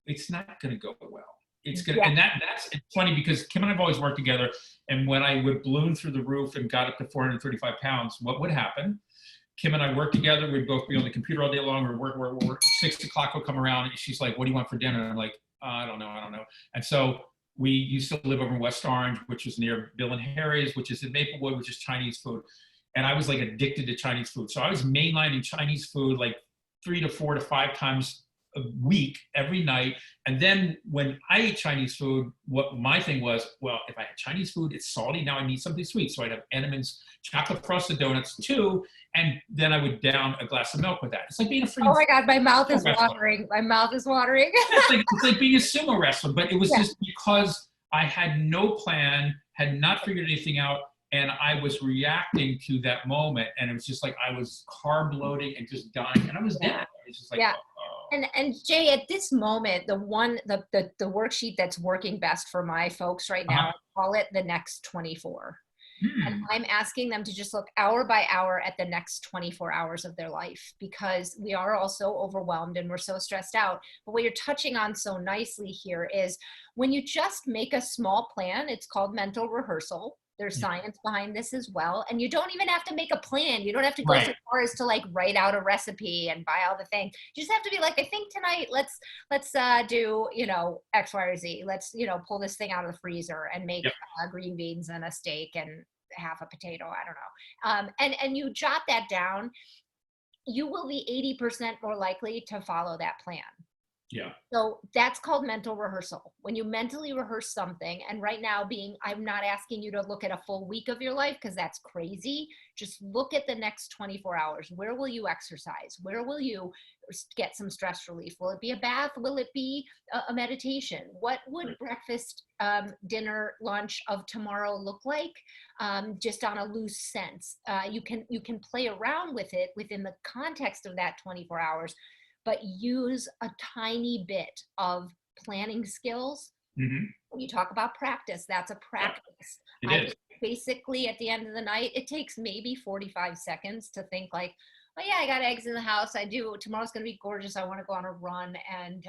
it's not going to go well. It's good. And it's funny because Kim and I've always worked together. And when I would balloon through the roof and got up to 435 pounds, what would happen? Kim and I worked together. We'd both be on the computer all day long. We're 6 o'clock will come around and she's like, what do you want for dinner? And I'm like, I don't know. And so we used to live over in West Orange, which is near Bill and Harry's, which is in Maplewood, which is Chinese food. And I was like addicted to Chinese food. So I was mainlining Chinese food like 3 to 4 to 5 times a week, every night. And then when I ate Chinese food, what my thing was, well, if I had Chinese food, it's salty, now I need something sweet. So I'd have Entenmann's chocolate frosted donuts too. And then I would down a glass of milk with that. It's like being a freaking— oh my God, my mouth is watering. My mouth is watering. It's like being a sumo wrestler, but it was just because I had no plan, had not figured anything out. and I was reacting to that moment, and it was just like I was carb loading and just dying, and I was dead. It's just like, Yeah. oh. And Jay, at this moment, the worksheet that's working best for my folks right now, I call it the next 24. And I'm asking them to just look hour by hour at the next 24 hours of their life, because we are all so overwhelmed and we're so stressed out. But what you're touching on so nicely here is when you just make a small plan, it's called mental rehearsal. There's science behind this as well. And you don't even have to make a plan. You don't have to go so far as to like write out a recipe and buy all the things. You just have to be like, I think tonight, let's do, X, Y, or Z. Let's, pull this thing out of the freezer and make green beans and a steak and half a potato. I don't know. And you jot that down, you will be 80% more likely to follow that plan. Yeah. So that's called mental rehearsal. When you mentally rehearse something, and right now I'm not asking you to look at a full week of your life because that's crazy. Just look at the next 24 hours. Where will you exercise? Where will you get some stress relief? Will it be a bath? Will it be a meditation? What would breakfast, dinner, lunch of tomorrow look like? Just on a loose sense. You can play around with it within the context of that 24 hours, but use a tiny bit of planning skills. When you talk about practice, that's a practice. It is. Basically, at the end of the night, it takes maybe 45 seconds to think like, oh yeah, I got eggs in the house. Tomorrow's going to be gorgeous. I want to go on a run, and,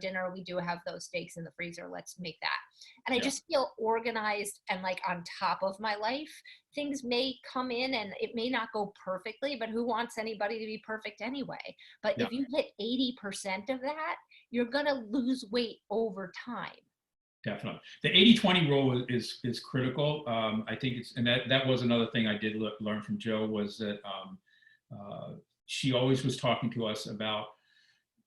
dinner, we do have those steaks in the freezer. Let's make that. And I just feel organized and like on top of my life. Things may come in and it may not go perfectly, but who wants anybody to be perfect anyway? But if you hit 80% of that, you're going to lose weight over time. Definitely. The 80-20 rule is critical. I think and that was another thing I did learn from Jo, was that she always was talking to us about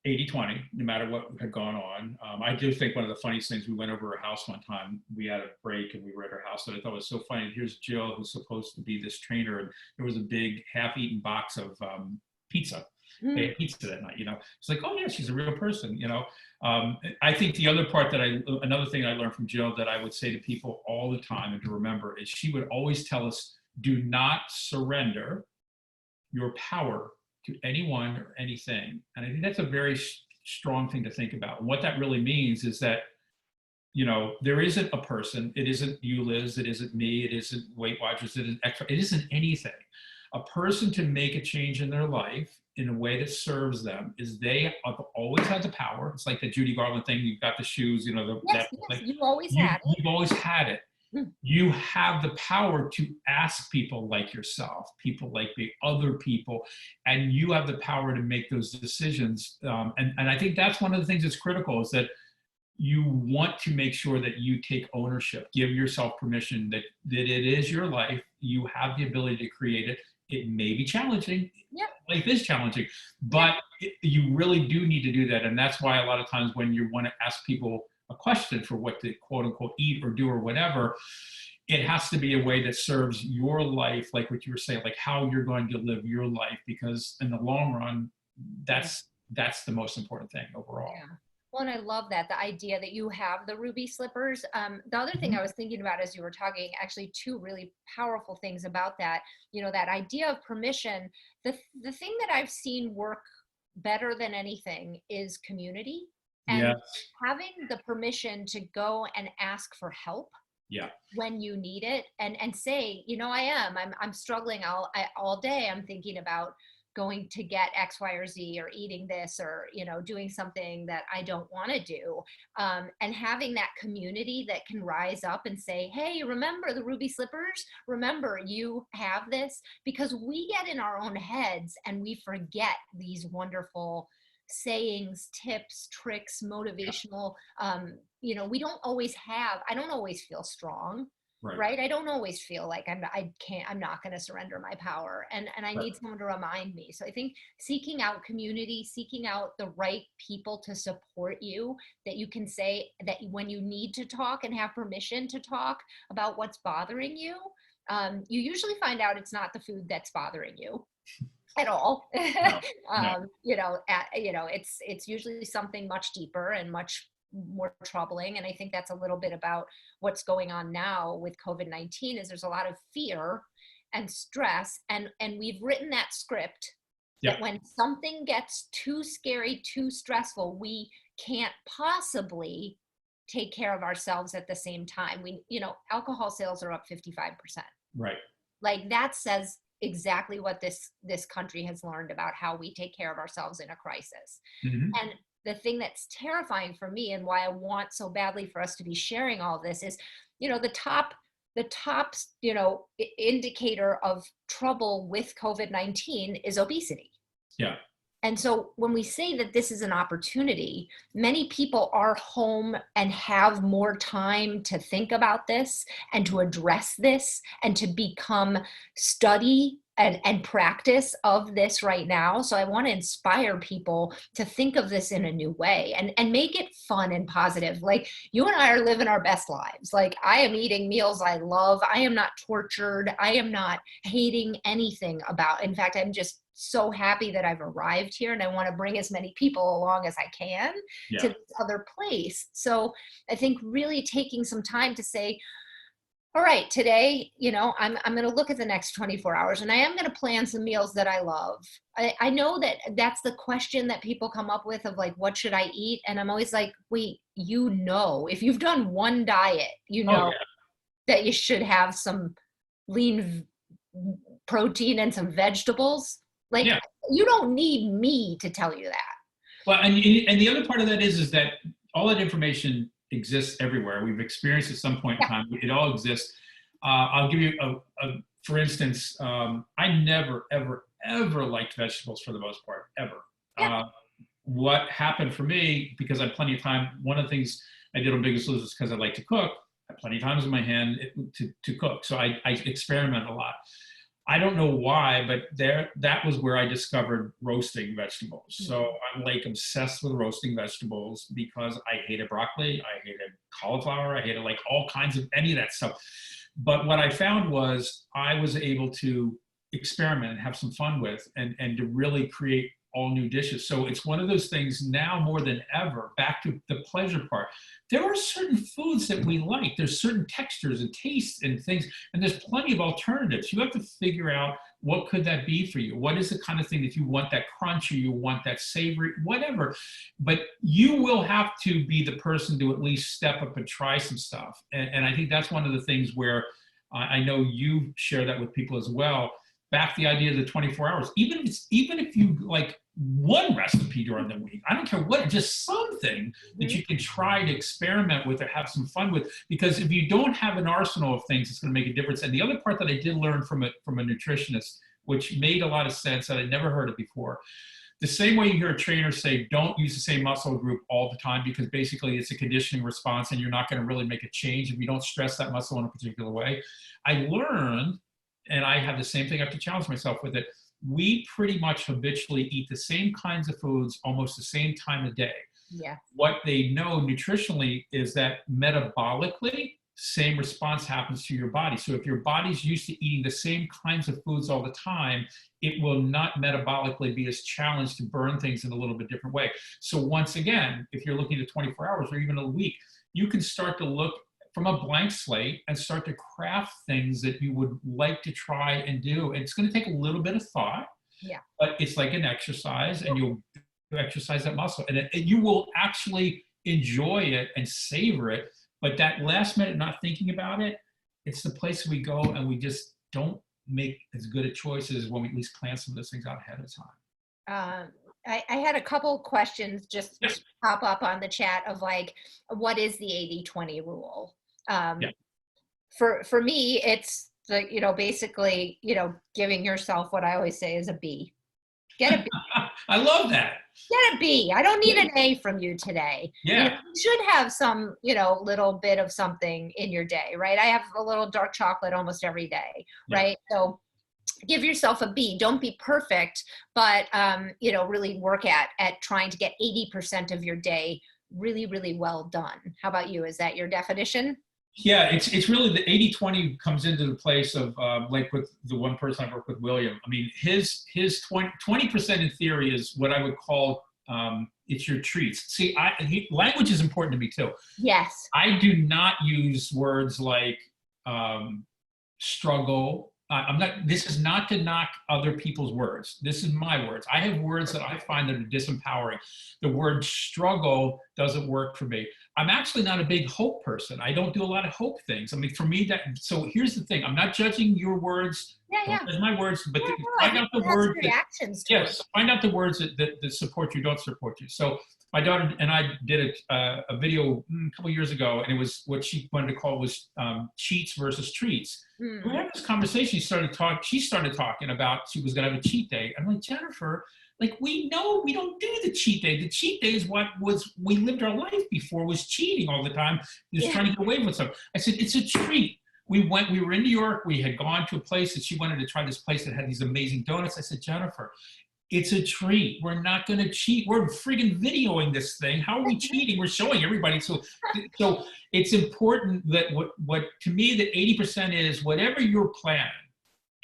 80-20, no matter what had gone on. I do think one of the funniest things, we went over her house one time, we had a break and we were at her house, and I thought it was so funny. Here's Jo, who's supposed to be this trainer, and there was a big half-eaten box of pizza. They had pizza that night, It's like, oh yeah, she's a real person, I think the other part another thing I learned from Jo that I would say to people all the time and to remember is she would always tell us, do not surrender your power to anyone or anything. And I think that's a very strong thing to think about. And what that really means is that, there isn't a person, it isn't you, Liz, it isn't me, it isn't Weight Watchers, it isn't anything. A person to make a change in their life in a way that serves them is they have always had the power. It's like the Judy Garland thing, you've got the shoes, Yes, you've always had it. You've always had it. You have the power to ask people like yourself, people like the other people, and you have the power to make those decisions. And I think that's one of the things that's critical, is that you want to make sure that you take ownership, give yourself permission that it is your life. You have the ability to create it. It may be challenging. Life is challenging, but you really do need to do that. And that's why a lot of times when you want to ask people a question for what to quote unquote eat or do or whatever, it has to be a way that serves your life, like what you were saying, like how you're going to live your life, because in the long run, that's the most important thing overall. Well, and I love that, the idea that you have the ruby slippers. The other thing I was thinking about as you were talking, actually two really powerful things about that, that idea of permission. The thing that I've seen work better than anything is community. And having the permission to go and ask for help when you need it, and say, I'm struggling all day. I'm thinking about going to get X, Y, or Z, or eating this, or, doing something that I don't want to do. And having that community that can rise up and say, hey, remember the ruby slippers? Remember, you have this. Because we get in our own heads and we forget these wonderful sayings, tips, tricks, motivational, we don't always I don't always feel strong, right? I don't always feel like I'm not going to surrender my power. And I need someone to remind me. So I think seeking out community, seeking out the right people to support you, that you can say that when you need to talk and have permission to talk about what's bothering you, you usually find out it's not the food that's bothering you at all. No. It's usually something much deeper and much more troubling. And I think that's a little bit about what's going on now with COVID-19 is there's a lot of fear and stress. And we've written that script that when something gets too scary, too stressful, we can't possibly take care of ourselves at the same time. Alcohol sales are up 55%. Right. Like that says exactly what this country has learned about how we take care of ourselves in a crisis. Mm-hmm. And the thing that's terrifying for me and why I want so badly for us to be sharing all this is, the top indicator of trouble with COVID-19 is obesity. Yeah. And so when we say that this is an opportunity, many people are home and have more time to think about this and to address this and to become study and practice of this right now. So I want to inspire people to think of this in a new way and make it fun and positive. Like you and I are living our best lives. Like I am eating meals I love. I am not tortured. I am not hating anything about. In fact, I'm just so happy that I've arrived here and I want to bring as many people along as I can to this other place. So I think really taking some time to say, all right, today, I'm going to look at the next 24 hours and I am going to plan some meals that I love. I know that that's the question that people come up with of like, what should I eat? And I'm always like, wait, if you've done one diet, that you should have some lean protein and some vegetables. Like you don't need me to tell you that. Well, and the other part of that is that all that information exists everywhere. We've experienced at some point in time. It all exists. I'll give you for instance, I never, ever, ever liked vegetables for the most part, ever. What happened for me, because I had plenty of time, one of the things I did on Biggest Loser is because I like to cook. I had plenty of times in my hand to cook. So I experiment a lot. I don't know why, but that was where I discovered roasting vegetables. So I'm like obsessed with roasting vegetables because I hated broccoli, I hated cauliflower, I hated like all kinds of any of that stuff. But what I found was I was able to experiment and have some fun with and to really create all new dishes. So it's one of those things now more than ever, back to the pleasure part. There are certain foods that we like. There's certain textures and tastes and things, and there's plenty of alternatives. You have to figure out what could that be for you? What is the kind of thing that you want, that crunch, or you want that savory, whatever. But you will have to be the person to at least step up and try some stuff. And I think that's one of the things where I know you share that with people as well. Back the idea of the 24 hours, even if you like one recipe during the week, I don't care what, just something that you can try to experiment with or have some fun with, because if you don't have an arsenal of things, it's going to make a difference. And the other part that I did learn from a nutritionist, which made a lot of sense that I'd never heard it before, the same way you hear a trainer say, don't use the same muscle group all the time, because basically it's a conditioning response and you're not going to really make a change if you don't stress that muscle in a particular way. I learned, and I have the same thing, I have to challenge myself with it, we pretty much habitually eat the same kinds of foods almost the same time of day. Yeah. What they know nutritionally is that metabolically, same response happens to your body. So if your body's used to eating the same kinds of foods all the time, it will not metabolically be as challenged to burn things in a little bit different way. So once again, if you're looking at 24 hours or even a week, you can start to look from a blank slate and start to craft things that you would like to try and do. And it's going to take a little bit of thought, but it's like an exercise, and you'll exercise that muscle, and you will actually enjoy it and savor it. But that last minute not thinking about it, it's the place we go and we just don't make as good a choices when we at least plan some of those things out ahead of time. I had a couple questions just pop up on the chat of like, what is the 80-20 rule? For me, it's the, basically, giving yourself what I always say is a B. Get a B. I love that. Get a B. I don't need an A from you today. Yeah. You should have some, little bit of something in your day, right? I have a little dark chocolate almost every day, right? So give yourself a B. Don't be perfect, but, really work at trying to get 80% of your day really, really well done. How about you? Is that your definition? Yeah, it's really the 80-20 comes into the place of like with the one person I work with, William. I mean, his 20% in theory is what I would call It's your treats. See, language is important to me too. Yes. I do not use words like struggle. I'm not, this is not to knock other people's words. This is my words. I have words that I find that are disempowering. The word struggle doesn't work for me. I'm actually not a big hope person. I don't do a lot of hope things. I mean, for me, so here's the thing. I'm not judging your words. Yeah. Don't judge my words, but Yeah, find out the words yes, find out the words that support you, don't support you. So my daughter and I did a video a couple years ago, and it was what she wanted to call was cheats versus treats. We had this conversation. She started talking about she was going to have a cheat day. I'm like, Jennifer, like, we know we don't do the cheat day. The cheat day is what we lived our life before, was cheating all the time, just trying to get away with something. I said, it's a treat. We were in New York. We had gone to a place that she wanted to try, this place that had these amazing donuts. I said, Jennifer, it's a treat. We're not going to cheat. We're friggin' videoing this thing. How are we cheating? We're showing everybody. So it's important that what to me, the 80% is whatever your plan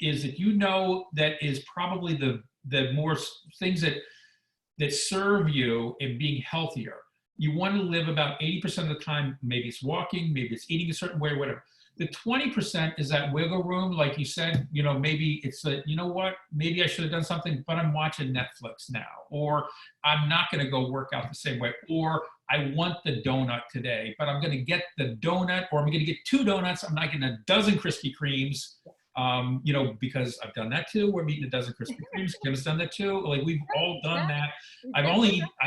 is, that you know that is probably the more things that serve you in being healthier. You want to live about 80% of the time. Maybe it's walking, maybe it's eating a certain way, whatever. The 20% is that wiggle room, like you said, maybe it's you know what, maybe I should have done something, but I'm watching Netflix now, or I'm not going to go work out the same way, or I want the donut today, but I'm going to get the donut, or I'm going to get 2 donuts. I'm not getting a dozen Krispy Kremes, because I've done that too. We're eating a dozen Krispy Kremes. Kim's done that too. Like, we've all done that. I've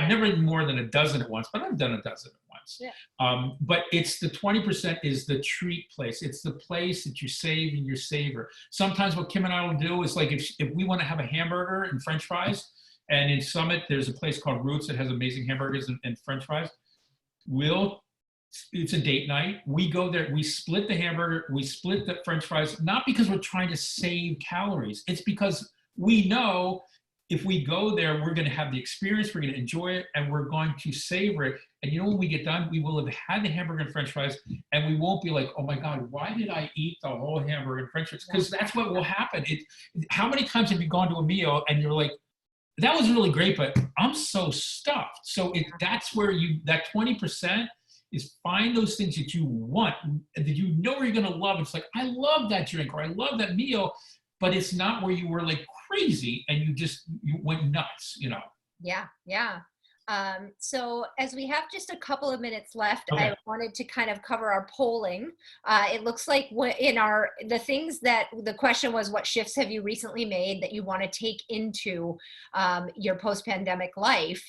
never eaten more than a dozen at once, but I've done a dozen at once. Yeah. But it's the 20% is the treat place. It's the place that you save and you savor. Sometimes what Kim and I will do is, like, if we want to have a hamburger and French fries, and in Summit, there's a place called Roots that has amazing hamburgers and French fries. It's a date night. We go there, we split the hamburger, we split the French fries, not because we're trying to save calories. It's because we know if we go there, we're going to have the experience, we're going to enjoy it, and we're going to savor it. And when we get done, we will have had the hamburger and French fries, and we won't be like, oh my God, why did I eat the whole hamburger and French fries? Because that's what will happen. How many times have you gone to a meal and you're like, that was really great, but I'm so stuffed. So that's where that 20%, is find those things that you want, that you know you're going to love. It's like, I love that drink, or I love that meal, but it's not where you were like crazy and you went nuts, Yeah. So as we have just a couple of minutes left, okay, I wanted to kind of cover our polling. It looks like the things that the question was, what shifts have you recently made that you want to take into your post-pandemic life?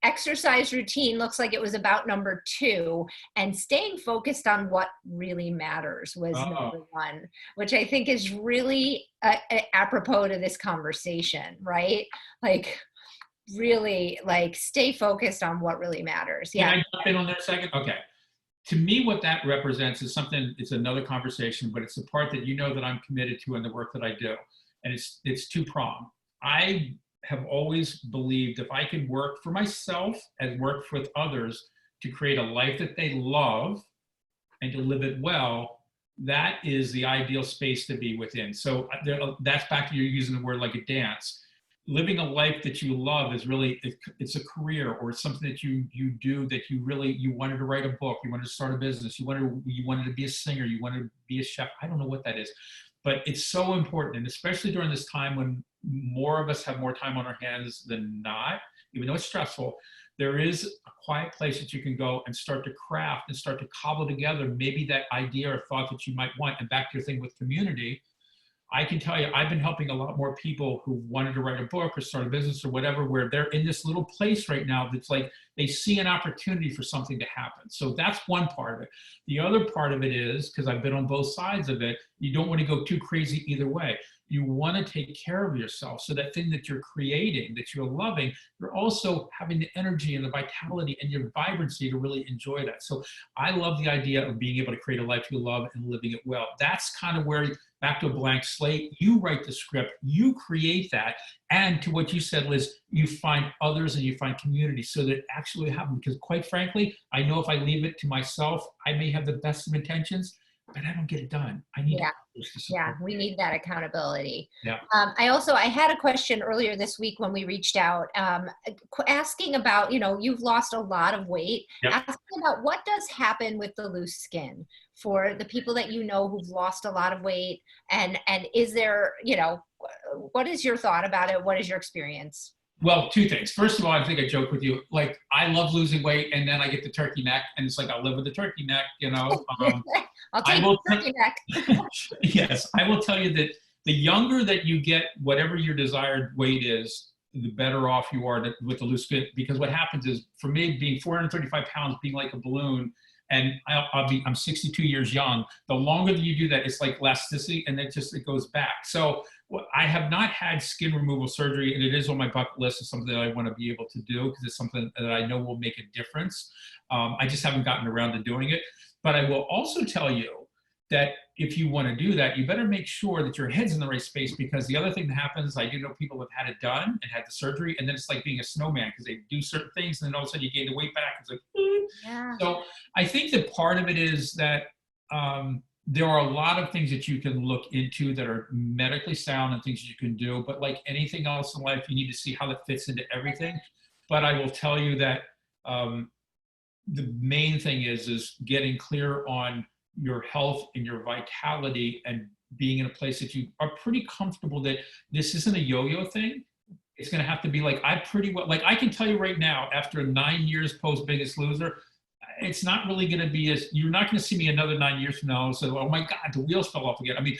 Exercise routine looks like it was about number 2, and staying focused on what really matters was number 1, which I think is really apropos to this conversation, right? Like, really, like, stay focused on what really matters. Yeah. Can I jump in on that a second? Okay. To me, what that represents is something, it's another conversation, but it's the part that that I'm committed to in the work that I do. And it's 2-pronged. I have always believed if I could work for myself and work with others to create a life that they love and to live it well, that is the ideal space to be within. So that's back to you using the word like a dance. Living a life that you love is really, it's a career, or it's something that you do that you wanted to write a book, you wanted to start a business, you wanted to be a singer, you wanted to be a chef. I don't know what that is, but it's so important. And especially during this time when more of us have more time on our hands than not, even though it's stressful, there is a quiet place that you can go and start to craft and start to cobble together maybe that idea or thought that you might want. And back to your thing with community, I can tell you, I've been helping a lot more people who wanted to write a book or start a business or whatever, where they're in this little place right now that's like, they see an opportunity for something to happen. So that's one part of it. The other part of it is, because I've been on both sides of it, you don't want to go too crazy either way. You want to take care of yourself. So that thing that you're creating, that you're loving, you're also having the energy and the vitality and your vibrancy to really enjoy that. So I love the idea of being able to create a life you love and living it well. That's kind of where, back to a blank slate, you write the script, you create that. And to what you said, Liz, you find others and you find community so that it actually happens. Because quite frankly, I know if I leave it to myself, I may have the best of intentions, but I don't get it done. I need Yeah. others to Yeah, support we me. need that accountability. Yeah. I had a question earlier this week when we reached out, asking about, you've lost a lot of weight, Yep. asking about what does happen with the loose skin for the people that who've lost a lot of weight, and is there, what is your thought about it? What is your experience? Well, two things. First of all, I think I joke with you. Like, I love losing weight, and then I get the turkey neck, and it's like I'll live with the turkey neck. I'll I take will. the turkey neck. Yes, I will tell you that the younger that you get, whatever your desired weight is, the better off you are with the loose fit. Because what happens is, for me, being 435 pounds, being like a balloon, and I'm 62 years young. The longer that you do that, it's like elasticity, and it goes back. So I have not had skin removal surgery, and it is on my bucket list. It's something that I want to be able to do because it's something that I know will make a difference. I just haven't gotten around to doing it. But I will also tell you that if you want to do that, you better make sure that your head's in the right space, because the other thing that happens, I do know people have had it done and had the surgery, and then it's like being a snowman because they do certain things and then all of a sudden you gain the weight back. It's like, Yeah. So I think that part of it is that there are a lot of things that you can look into that are medically sound and things you can do, but like anything else in life, you need to see how that fits into everything. But I will tell you that the main thing is getting clear on your health and your vitality and being in a place that you are pretty comfortable that this isn't a yo-yo thing. It's going to have to be like, I can tell you right now, after 9 years post Biggest Loser, it's not really going to be you're not going to see me another 9 years from now and say, oh my God, the wheels fell off again. I mean,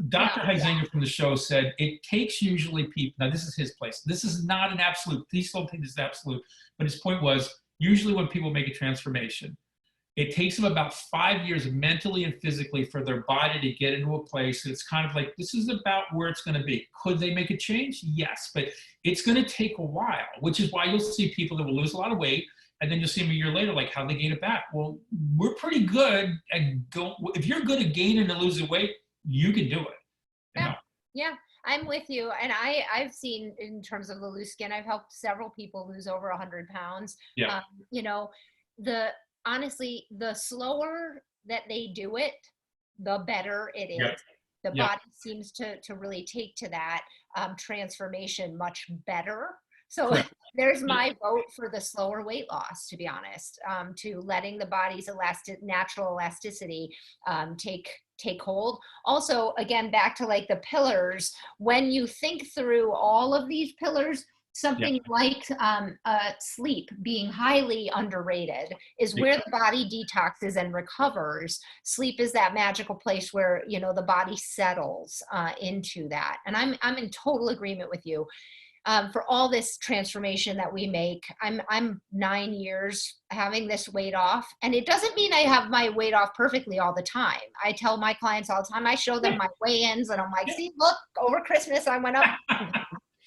Dr. Huizenga from the show said it takes usually people, now this is his place. This is not an absolute, please don't think this is absolute, but his point was, usually when people make a transformation, it takes them about 5 years mentally and physically for their body to get into a place. It's kind of like, this is about where it's going to be. Could they make a change? Yes, but it's going to take a while, which is why you'll see people that will lose a lot of weight, and then you'll see them a year later, like how they gain it back. Well, we're pretty good at if you're good at gaining and losing weight, you can do it. Yeah. Yeah. I'm with you. And I've seen, in terms of the loose skin, I've helped several people lose over 100 pounds. Yeah. Honestly, the slower that they do it, the better it is. Yep. The body seems to really take to that transformation much better. So there's my vote for the slower weight loss, to be honest, to letting the body's natural elasticity take hold. Also, again, back to like the pillars, when you think through all of these pillars, something like sleep being highly underrated is where the body detoxes and recovers. Sleep is that magical place where, the body settles into that. And I'm in total agreement with you. For all this transformation that we make, I'm 9 years having this weight off, and it doesn't mean I have my weight off perfectly all the time. I tell my clients all the time, I show them my weigh-ins, and I'm like, see, look, over Christmas I went up.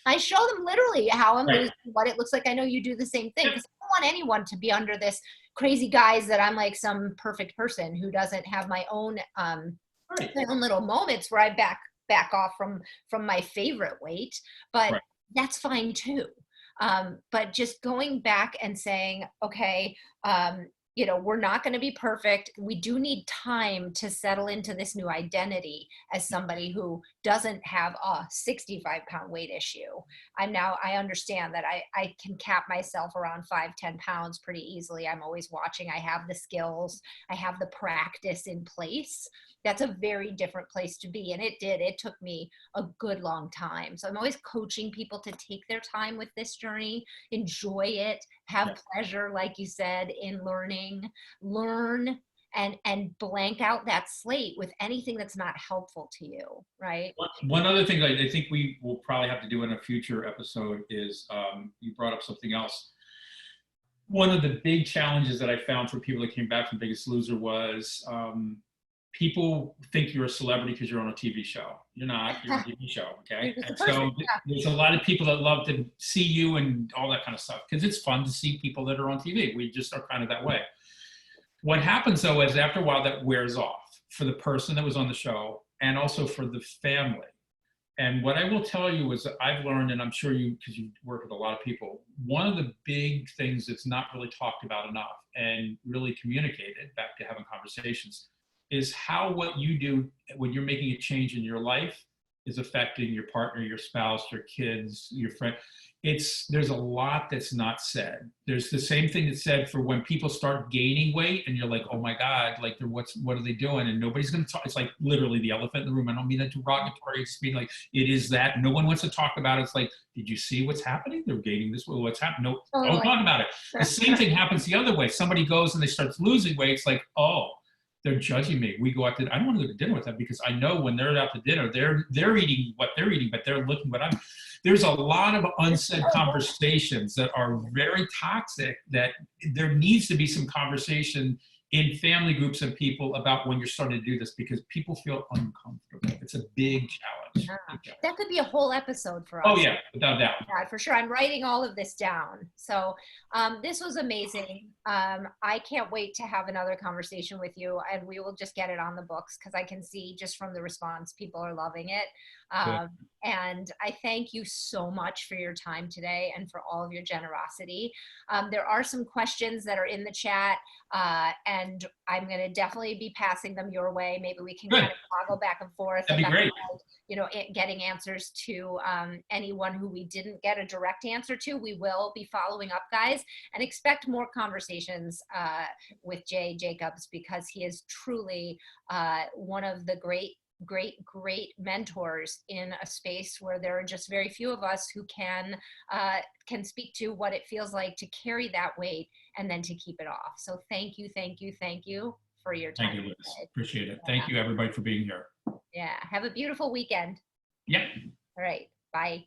I show them literally how I'm losing, what it looks like. I know you do the same thing, because I don't want anyone to be under this crazy guise that I'm like some perfect person who doesn't have my own little moments where I back off from my favorite weight, but that's fine too. But just going back and saying, okay, we're not going to be perfect. We do need time to settle into this new identity as somebody who doesn't have a 65-pound weight issue. I understand that I can cap myself around 5-10 pounds pretty easily. I'm always watching. I have the skills. I have the practice in place. That's a very different place to be. And it took me a good long time. So I'm always coaching people to take their time with this journey, enjoy it, have pleasure, like you said, in learn and blank out that slate with anything that's not helpful to you, right? One other thing I think we will probably have to do in a future episode is you brought up something else. One of the big challenges that I found for people that came back from Biggest Loser was people think you're a celebrity because you're on a TV show. You're not. You're on a TV show, okay? And so there's a lot of people that love to see you and all that kind of stuff because it's fun to see people that are on TV. We just are kind of that way. What happens, though, is after a while that wears off for the person that was on the show and also for the family. And what I will tell you is that I've learned, and I'm sure you, because you work with a lot of people, one of the big things that's not really talked about enough and really communicated, back to having conversations, is how what you do when you're making a change in your life is affecting your partner, your spouse, your kids, your friend. There's a lot that's not said. There's the same thing that's said for when people start gaining weight and you're like, oh my God, like what are they doing? And nobody's going to talk. It's like literally the elephant in the room. I don't mean that derogatory. It's mean like it is that no one wants to talk about it. It's like, did you see what's happening? They're gaining this way. What's happening? No, don't talk about it. The same thing happens the other way. Somebody goes and they start losing weight. It's like, oh, they're judging me. We go out to, I don't want to go to dinner with them because I know when they're out to dinner, they're eating what they're eating, but they're looking what I'm. There's a lot of unsaid conversations that are very toxic that there needs to be some conversation in family groups and people about when you're starting to do this because people feel uncomfortable. It's a big challenge. That could be a whole episode for us. Oh yeah, without doubt. Yeah, for sure. I'm writing all of this down. So this was amazing. I can't wait to have another conversation with you, and we will just get it on the books because I can see just from the response, people are loving it. And I thank you so much for your time today and for all of your generosity. There are some questions that are in the chat, and I'm going to definitely be passing them your way. Maybe we can kind of toggle back and forth. That'd be great. You know, getting answers to anyone who we didn't get a direct answer to. We will be following up, guys, and expect more conversations with Jay Jacobs because he is truly one of the great mentors in a space where there are just very few of us who can speak to what it feels like to carry that weight and then to keep it off. So thank you for your time. Thank you, Liz. Appreciate it. Thank you, everybody, for being here. Yeah. Have a beautiful weekend. Yep. All right. Bye.